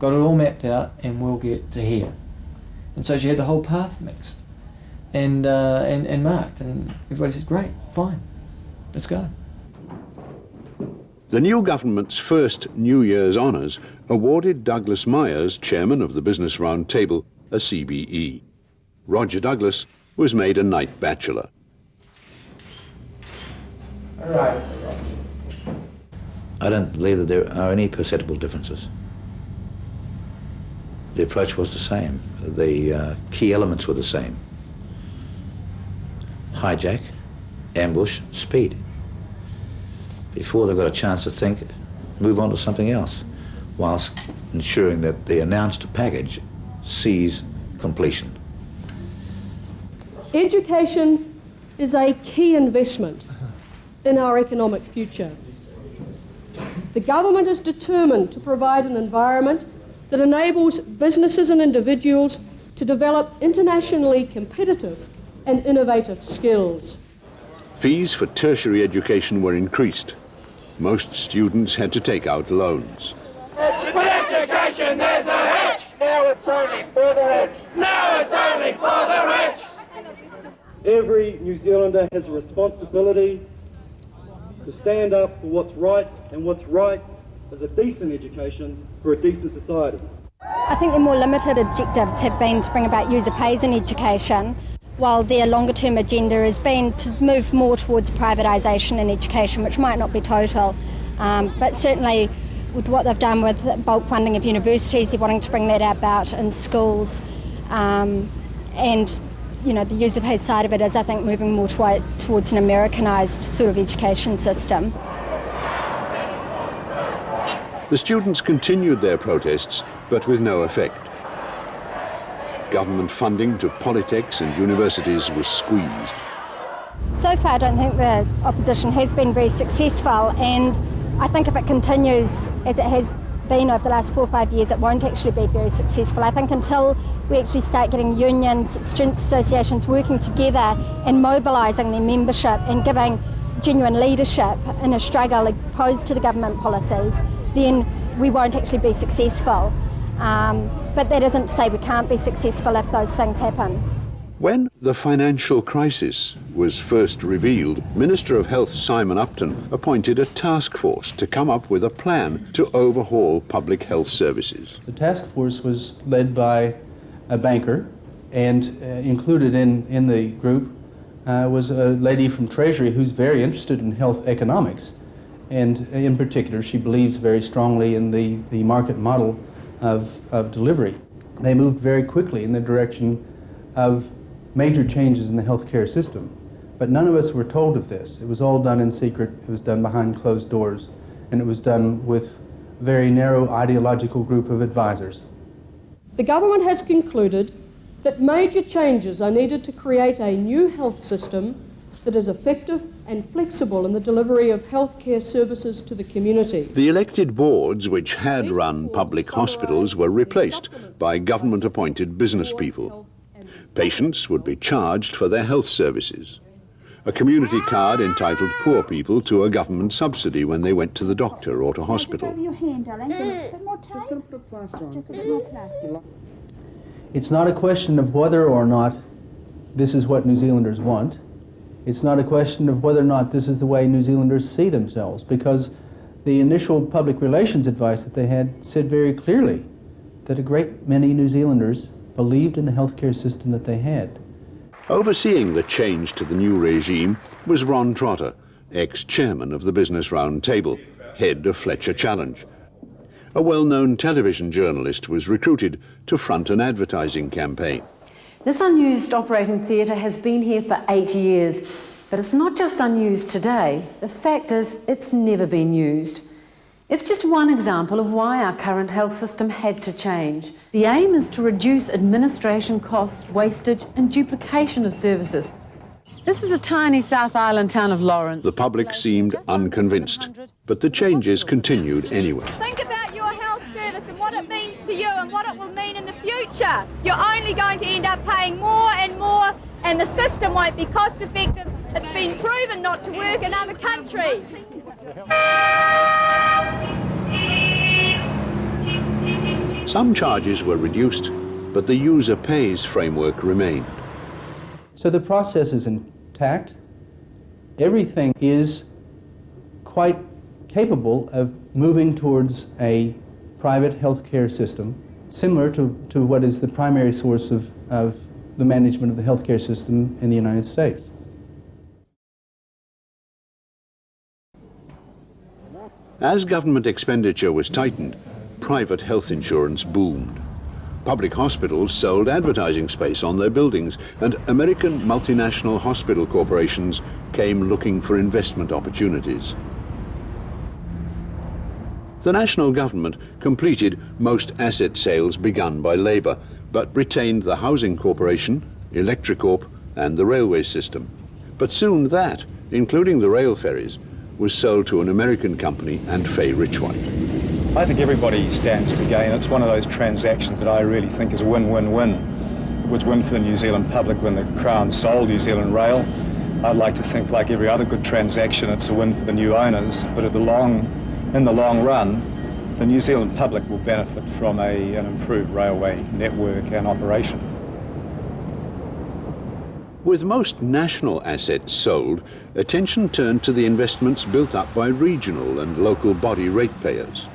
Got it all mapped out and we'll get to here. And so she had the whole path mixed and marked, and everybody said, great, fine, let's go. The new government's first New Year's honours awarded Douglas Myers, chairman of the Business Round Table, a CBE. Roger Douglas was made a Knight Bachelor. All right. I don't believe that there are any perceptible differences. The approach was the same. The key elements were the same. Hijack, ambush, speed. Before they've got a chance to think, move on to something else, whilst ensuring that the announced package sees completion. Education is a key investment. in our economic future. The government is determined to provide an environment that enables businesses and individuals to develop internationally competitive and innovative skills. Fees for tertiary education were increased. Most students had to take out loans. With education, there's no hitch. Now it's only for the rich. Now it's only for the rich. Every New Zealander has a responsibility to stand up for what's right, and what's right is a decent education for a decent society. I think the more limited objectives have been to bring about user pays in education, while their longer-term agenda has been to move more towards privatisation in education, which might not be total, but certainly with what they've done with bulk funding of universities, they're wanting to bring that about in schools, and you know, the user pays side of it is, I think, moving more towards an Americanised sort of education system. The students continued their protests, but with no effect. Government funding to polytechs and universities was squeezed. So far, I don't think the opposition has been very successful, and I think if it continues as it has been over the last 4 or 5 years, it won't actually be very successful. I think until we actually start getting unions, student associations working together and mobilising their membership and giving genuine leadership in a struggle opposed to the government policies, then we won't actually be successful. But that isn't to say we can't be successful if those things happen. When the financial crisis was first revealed, Minister of Health Simon Upton appointed a task force to come up with a plan to overhaul public health services. The task force was led by a banker, and included in the group was a lady from Treasury who's very interested in health economics, and in particular she believes very strongly in the market model of delivery. They moved very quickly in the direction of major changes in the healthcare system. But none of us were told of this. It was all done in secret, it was done behind closed doors, and it was done with a very narrow ideological group of advisors. The government has concluded that major changes are needed to create a new health system that is effective and flexible in the delivery of healthcare services to the community. The elected boards which had run public hospitals were replaced by government-appointed business people. Patients would be charged for their health services. A community card entitled poor people to a government subsidy when they went to the doctor or to hospital. It's not a question of whether or not this is what New Zealanders want. It's not a question of whether or not this is the way New Zealanders see themselves, because the initial public relations advice that they had said very clearly that a great many New Zealanders believed in the healthcare system that they had. Overseeing the change to the new regime was Ron Trotter, ex-chairman of the Business Round Table, head of Fletcher Challenge. A well-known television journalist was recruited to front an advertising campaign. This unused operating theatre has been here for 8 years, but it's not just unused today. The fact is, it's never been used. It's just one example of why our current health system had to change. The aim is to reduce administration costs, wastage and duplication of services. This is the tiny South Island town of Lawrence. The public seemed unconvinced, but the changes continued anyway. Think about your health service and what it means to you and what it will mean in the future. You're only going to end up paying more and more, and the system won't be cost effective. It's been proven not to work in other countries. Some charges were reduced, but the user pays framework remained. So the process is intact. Everything is quite capable of moving towards a private healthcare system, similar to what is the primary source of the management of the healthcare system in the United States. As government expenditure was tightened, private health insurance boomed. Public hospitals sold advertising space on their buildings, and American multinational hospital corporations came looking for investment opportunities. The national government completed most asset sales begun by Labour, but retained the Housing Corporation, Electricorp and the railway system. But soon that including the rail ferries, was sold to an American company and Fay Richwhite. I think everybody stands to gain. It's one of those transactions that I really think is a win-win-win. It was win for the New Zealand public when the Crown sold New Zealand Rail. I'd like to think, like every other good transaction, it's a win for the new owners, but in the long run, the New Zealand public will benefit from an improved railway network and operation. With most national assets sold, attention turned to the investments built up by regional and local body ratepayers.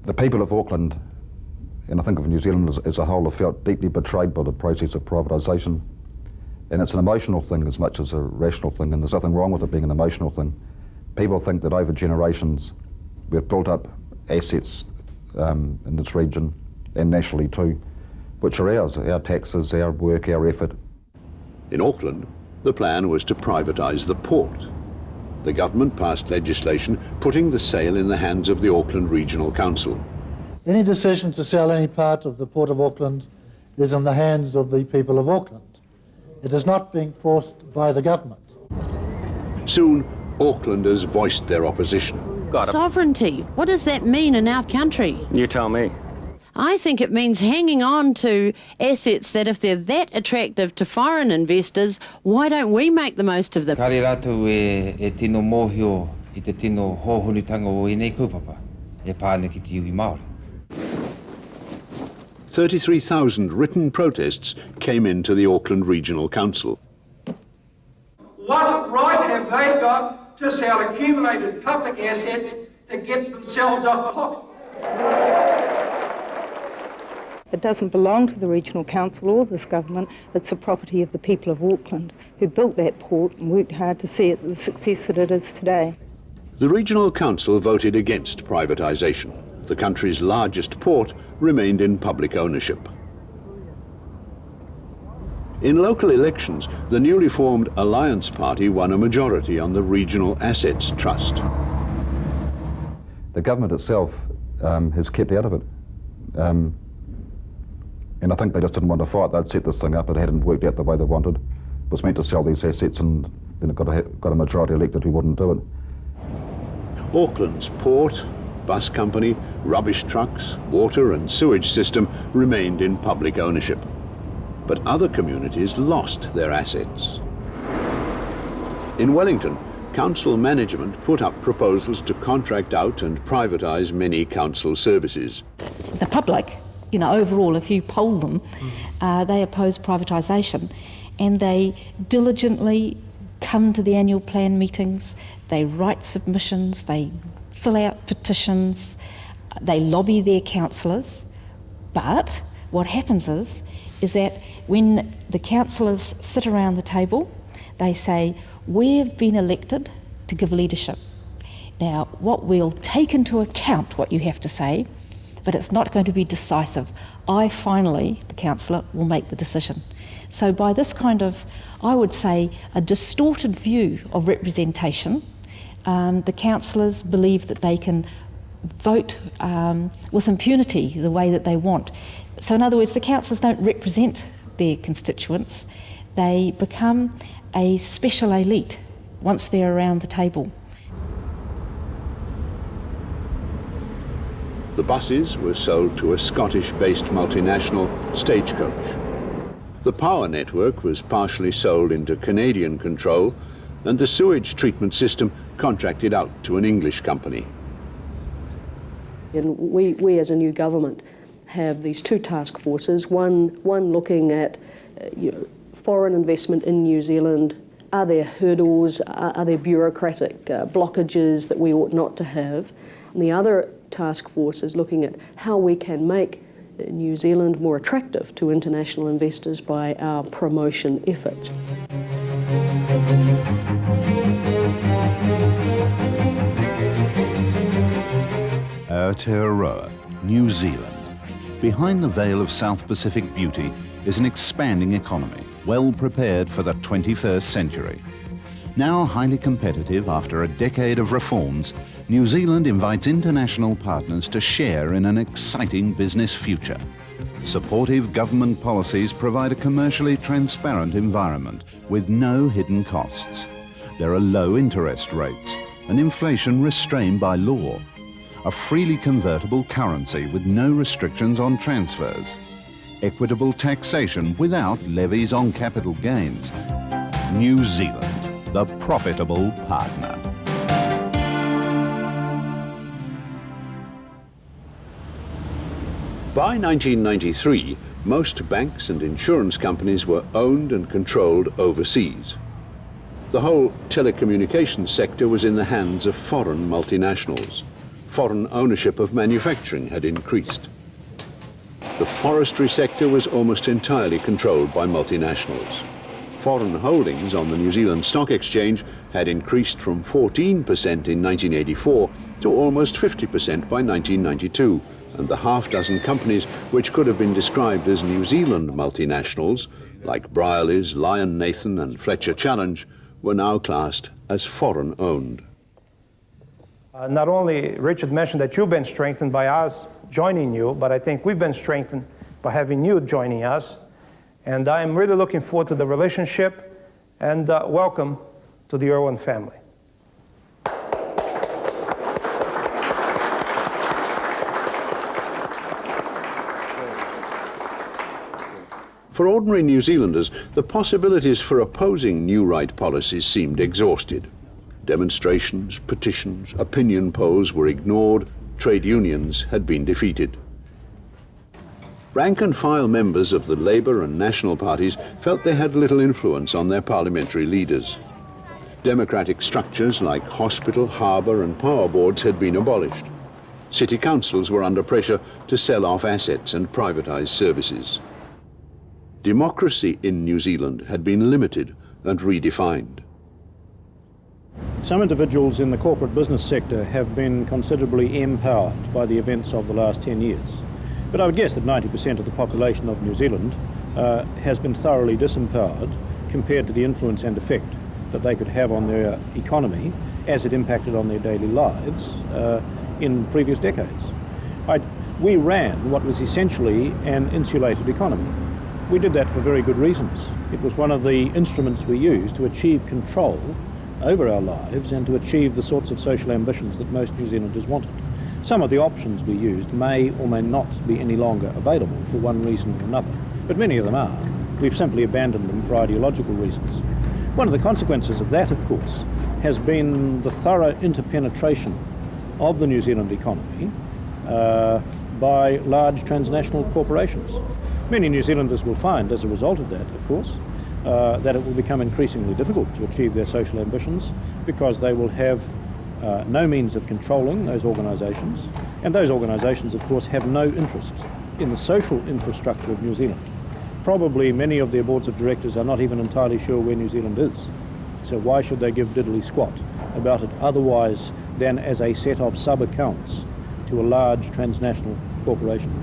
The people of Auckland, and I think of New Zealand as a whole, have felt deeply betrayed by the process of privatisation. And it's an emotional thing as much as a rational thing, and there's nothing wrong with it being an emotional thing. People think that over generations we've built up assets in this region, and nationally too, which are ours, our taxes, our work, our effort. In Auckland, the plan was to privatise the port. The government passed legislation putting the sale in the hands of the Auckland Regional Council. Any decision to sell any part of the Port of Auckland is in the hands of the people of Auckland. It is not being forced by the government. Soon, Aucklanders voiced their opposition. Sovereignty, what does that mean in our country? You tell me. I think it means hanging on to assets that if they're that attractive to foreign investors, why don't we make the most of them? Kare rātou e tino mōhio I te tino hōhunutanga o enei kaupapa, e pāne ki te iwi Māori. 33,000 written protests came into the Auckland Regional Council. What right have they got to sell accumulated public assets to get themselves off the hook? It doesn't belong to the Regional Council or this government. It's the property of the people of Auckland who built that port and worked hard to see it the success that it is today. The Regional Council voted against privatisation. The country's largest port remained in public ownership. In local elections, the newly formed Alliance Party won a majority on the Regional Assets Trust. The government itself has kept out of it. And I think they just didn't want to fight. They'd set this thing up, it hadn't worked out the way they wanted. It was meant to sell these assets and then it got a majority elected who wouldn't do it. Auckland's port, bus company, rubbish trucks, water and sewage system remained in public ownership. But other communities lost their assets. In Wellington, council management put up proposals to contract out and privatise many council services. The public, you know, overall, if you poll them, they oppose privatisation, and they diligently come to the annual plan meetings, they write submissions, they fill out petitions, they lobby their councillors. But what happens is that when the councillors sit around the table, they say, we've been elected to give leadership. Now, what we'll take into account what you have to say, but it's not going to be decisive. I finally, the councillor, will make the decision. So by this kind of, I would say, a distorted view of representation, the councillors believe that they can vote with impunity the way that they want. So in other words, the councillors don't represent their constituents. They become a special elite once they're around the table. The buses were sold to a Scottish-based multinational, Stagecoach. The power network was partially sold into Canadian control, and the sewage treatment system contracted out to an English company. And we as a new government have these two task forces, one looking at foreign investment in New Zealand. Are there hurdles, are there bureaucratic blockages that we ought not to have? And the other task force is looking at how we can make New Zealand more attractive to international investors by our promotion efforts. Aotearoa, New Zealand. Behind the veil of South Pacific beauty is an expanding economy, well prepared for the 21st century. Now highly competitive after a decade of reforms, New Zealand invites international partners to share in an exciting business future. Supportive government policies provide a commercially transparent environment with no hidden costs. There are low interest rates and inflation restrained by law. A freely convertible currency with no restrictions on transfers. Equitable taxation without levies on capital gains. New Zealand, the profitable partner. By 1993, most banks and insurance companies were owned and controlled overseas. The whole telecommunications sector was in the hands of foreign multinationals. Foreign ownership of manufacturing had increased. The forestry sector was almost entirely controlled by multinationals. Foreign holdings on the New Zealand Stock Exchange had increased from 14% in 1984 to almost 50% by 1992, and the half-dozen companies which could have been described as New Zealand multinationals, like Brierley's, Lion Nathan and Fletcher Challenge, were now classed as foreign-owned. Not only, Richard mentioned that you've been strengthened by us joining you, but I think we've been strengthened by having you joining us. And I'm really looking forward to the relationship, and welcome to the Irwin family. For ordinary New Zealanders, the possibilities for opposing new right policies seemed exhausted. Demonstrations, petitions, opinion polls were ignored, trade unions had been defeated. Rank-and-file members of the Labour and National parties felt they had little influence on their parliamentary leaders. Democratic structures like hospital, harbour and power boards had been abolished. City councils were under pressure to sell off assets and privatise services. Democracy in New Zealand had been limited and redefined. Some individuals in the corporate business sector have been considerably empowered by the events of the last 10 years. But I would guess that 90% of the population of New Zealand has been thoroughly disempowered compared to the influence and effect that they could have on their economy as it impacted on their daily lives in previous decades. We ran what was essentially an insulated economy. We did that for very good reasons. It was one of the instruments we used to achieve control over our lives and to achieve the sorts of social ambitions that most New Zealanders wanted. Some of the options we used may or may not be any longer available for one reason or another, but many of them are. We've simply abandoned them for ideological reasons. One of the consequences of that, of course, has been the thorough interpenetration of the New Zealand economy by large transnational corporations. Many New Zealanders will find, as a result of that, of course, that it will become increasingly difficult to achieve their social ambitions because they will have no means of controlling those organisations, and those organisations, of course, have no interest in the social infrastructure of New Zealand. Probably many of their boards of directors are not even entirely sure where New Zealand is. So why should they give diddly squat about it otherwise than as a set of sub-accounts to a large transnational corporation?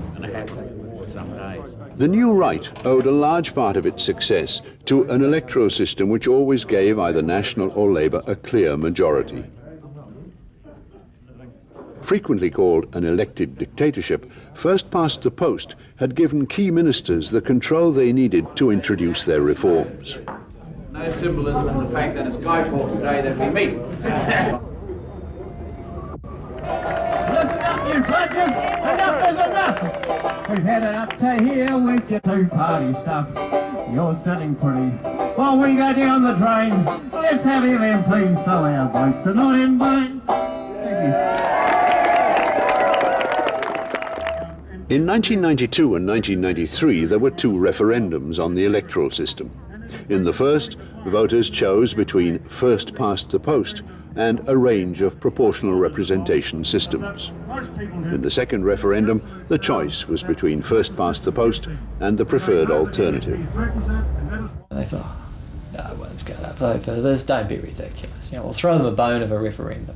The new right owed a large part of its success to an electoral system which always gave either National or Labour a clear majority. Frequently called an elected dictatorship, first past the post had given key ministers the control they needed to introduce their reforms. No symbolism in the fact that it's Guy Fawkes Day that we meet. Listen up, you clutches! Enough is enough! We've had it up to here with your two-party stuff. You're sitting pretty while we go down the drain. Let's have MPs so our votes are not in vain. Thank you. In 1992 and 1993, there were two referendums on the electoral system. In the first, voters chose between first past the post and a range of proportional representation systems. In the second referendum, the choice was between first past the post and the preferred alternative. They thought, no, one's going to vote for this, don't be ridiculous. We'll throw them a bone of a referendum.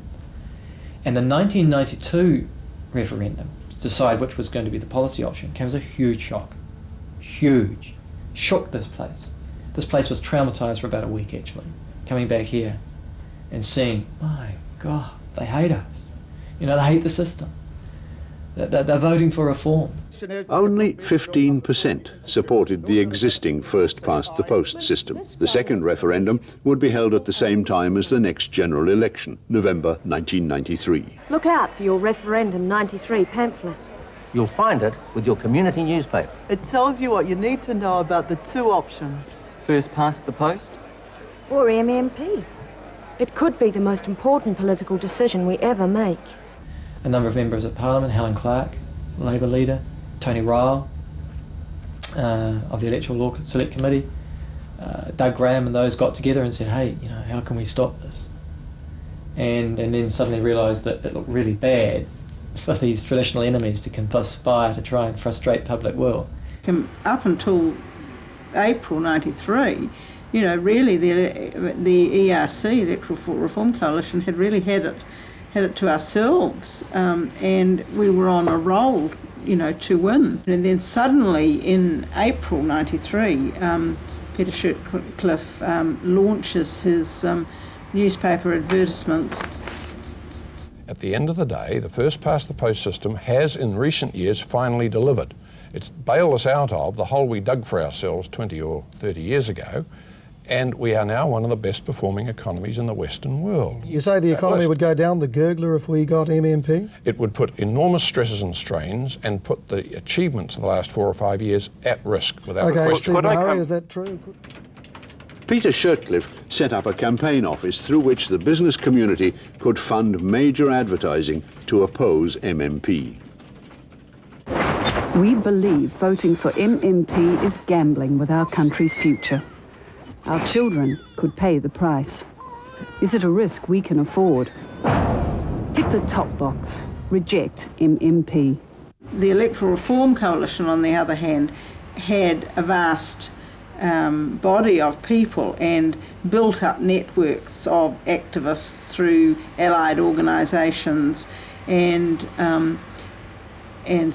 And the 1992 referendum, to decide which was going to be the policy option, came as a huge shock. Huge. Shook this place. This place was traumatised for about a week, actually. Coming back here and seeing, my God, they hate us. They hate the system. They're voting for reform. Only 15% supported the existing first-past-the-post system. The second referendum would be held at the same time as the next general election, November 1993. Look out for your Referendum 93 pamphlet. You'll find it with your community newspaper. It tells you what you need to know about the two options. First past the post? Or MMP. It could be the most important political decision we ever make. A number of members of Parliament, Helen Clark, Labour leader, Tony Ryle of the Electoral Law Select Committee, Doug Graham and those got together and said, hey, you know, how can we stop this? And then suddenly realised that it looked really bad for these traditional enemies to conspire to try and frustrate public will. Up until April '93, you know, really the ERC, Electoral Reform Coalition, had really had it to ourselves, and we were on a roll, you know, to win. And then suddenly in April '93, Peter Shirtcliffe launches his newspaper advertisements. At the end of the day, the first-past-the-post system has, in recent years, finally delivered. It's bailed us out of the hole we dug for ourselves 20 or 30 years ago, and we are now one of the best-performing economies in the Western world. You say the economy would go down the gurgler if we got MMP? It would put enormous stresses and strains and put the achievements of the last 4 or 5 years at risk, without a question. Steve Murray, is that true? Peter Shirtcliffe set up a campaign office through which the business community could fund major advertising to oppose MMP. We believe voting for MMP is gambling with our country's future. Our children could pay the price. Is it a risk we can afford? Tick the top box. Reject MMP. The Electoral Reform Coalition, on the other hand, had a vast body of people and built up networks of activists through allied organisations and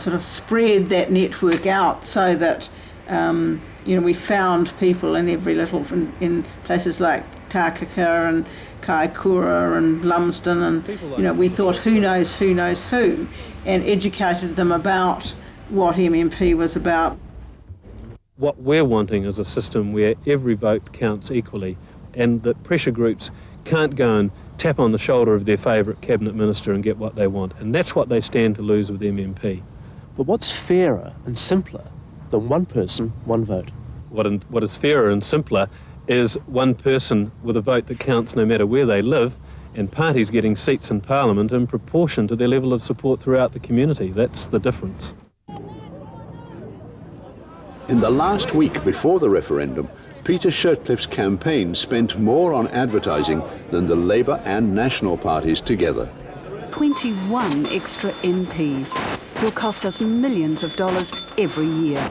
sort of spread that network out so that you know, we found people in every little, in places like Takaka and Kaikoura and Lumsden, and you know, we thought who knows who, and educated them about what MMP was about. What we're wanting is a system where every vote counts equally, and that pressure groups can't go and tap on the shoulder of their favourite cabinet minister and get what they want, and that's what they stand to lose with MMP. But what's fairer and simpler than one person, one vote? What is fairer and simpler is one person with a vote that counts no matter where they live, and parties getting seats in Parliament in proportion to their level of support throughout the community. That's the difference. In the last week before the referendum, Peter Shirtcliffe's campaign spent more on advertising than the Labour and National parties together. 21 extra MPs will cost us millions of dollars every year.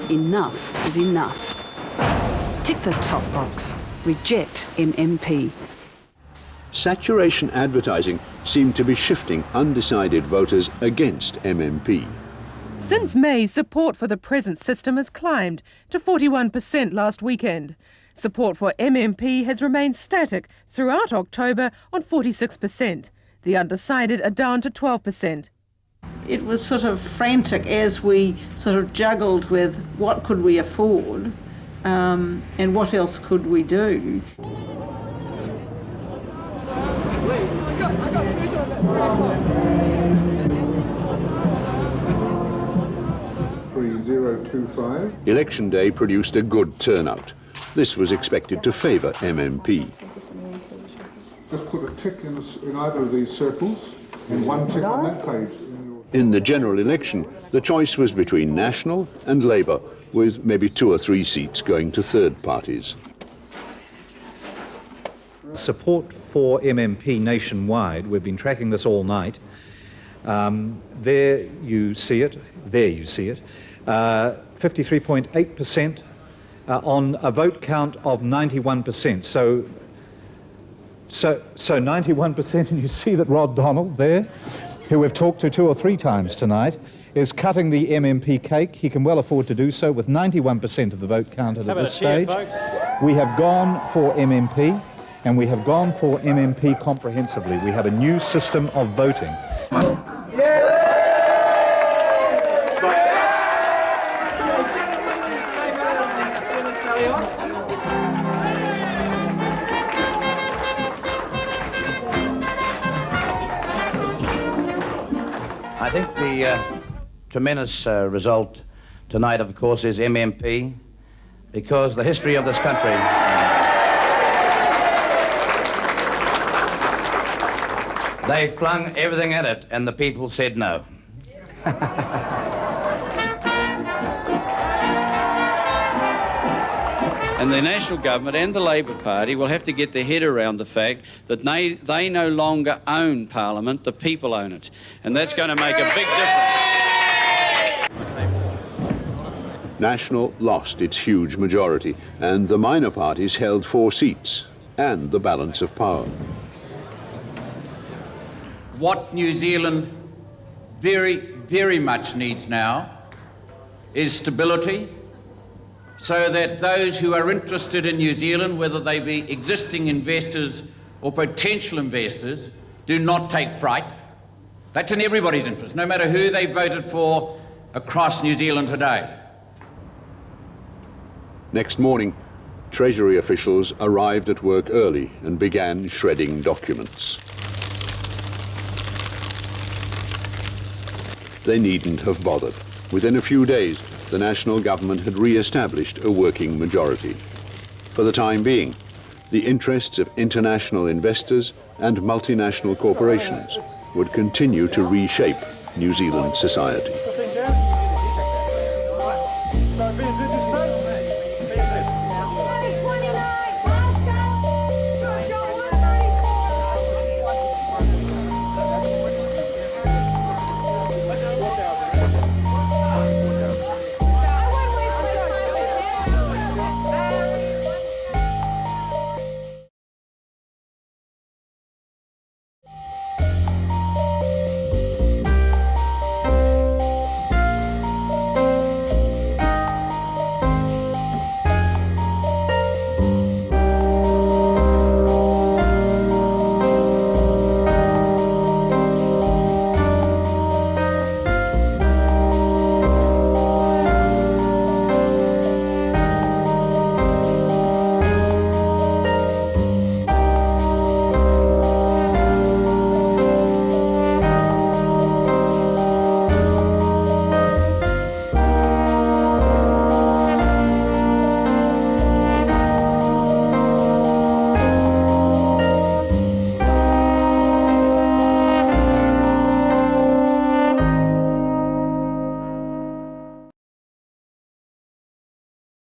Enough is enough. Tick the top box. Reject MMP. Saturation advertising seemed to be shifting undecided voters against MMP. Since May, support for the present system has climbed to 41% last weekend. Support for MMP has remained static throughout October on 46%. The undecided are down to 12%. It was sort of frantic as we sort of juggled with what could we afford and what else could we do. Election day produced a good turnout. This was expected to favour MMP. Just put a tick in either of these circles and one tick on that page. In the general election, the choice was between National and Labour, with maybe 2 or 3 seats going to third parties. Support for MMP nationwide, we've been tracking this all night. There you see it. 53.8% on a vote count of 91%. So 91%, and you see that Rod Donald there, who we've talked to 2 or 3 times tonight, is cutting the MMP cake. He can well afford to do so with 91% of the vote counted at this stage. We have gone for MMP, and we have gone for MMP comprehensively. We have a new system of voting. think the tremendous result tonight, of course, is MMP, because the history of this country... They flung everything at it, and the people said no. And the National Government and the Labor Party will have to get their head around the fact that they no longer own Parliament, the people own it. And that's going to make a big difference. National lost its huge majority, and the minor parties held 4 seats, and the balance of power. What New Zealand very, very much needs now is stability, so that those who are interested in New Zealand, whether they be existing investors or potential investors, do not take fright. That's in everybody's interest, no matter who they voted for across New Zealand today. Next morning, Treasury officials arrived at work early and began shredding documents. They needn't have bothered. Within a few days, the national government had re-established a working majority. For the time being, the interests of international investors and multinational corporations would continue to reshape New Zealand society.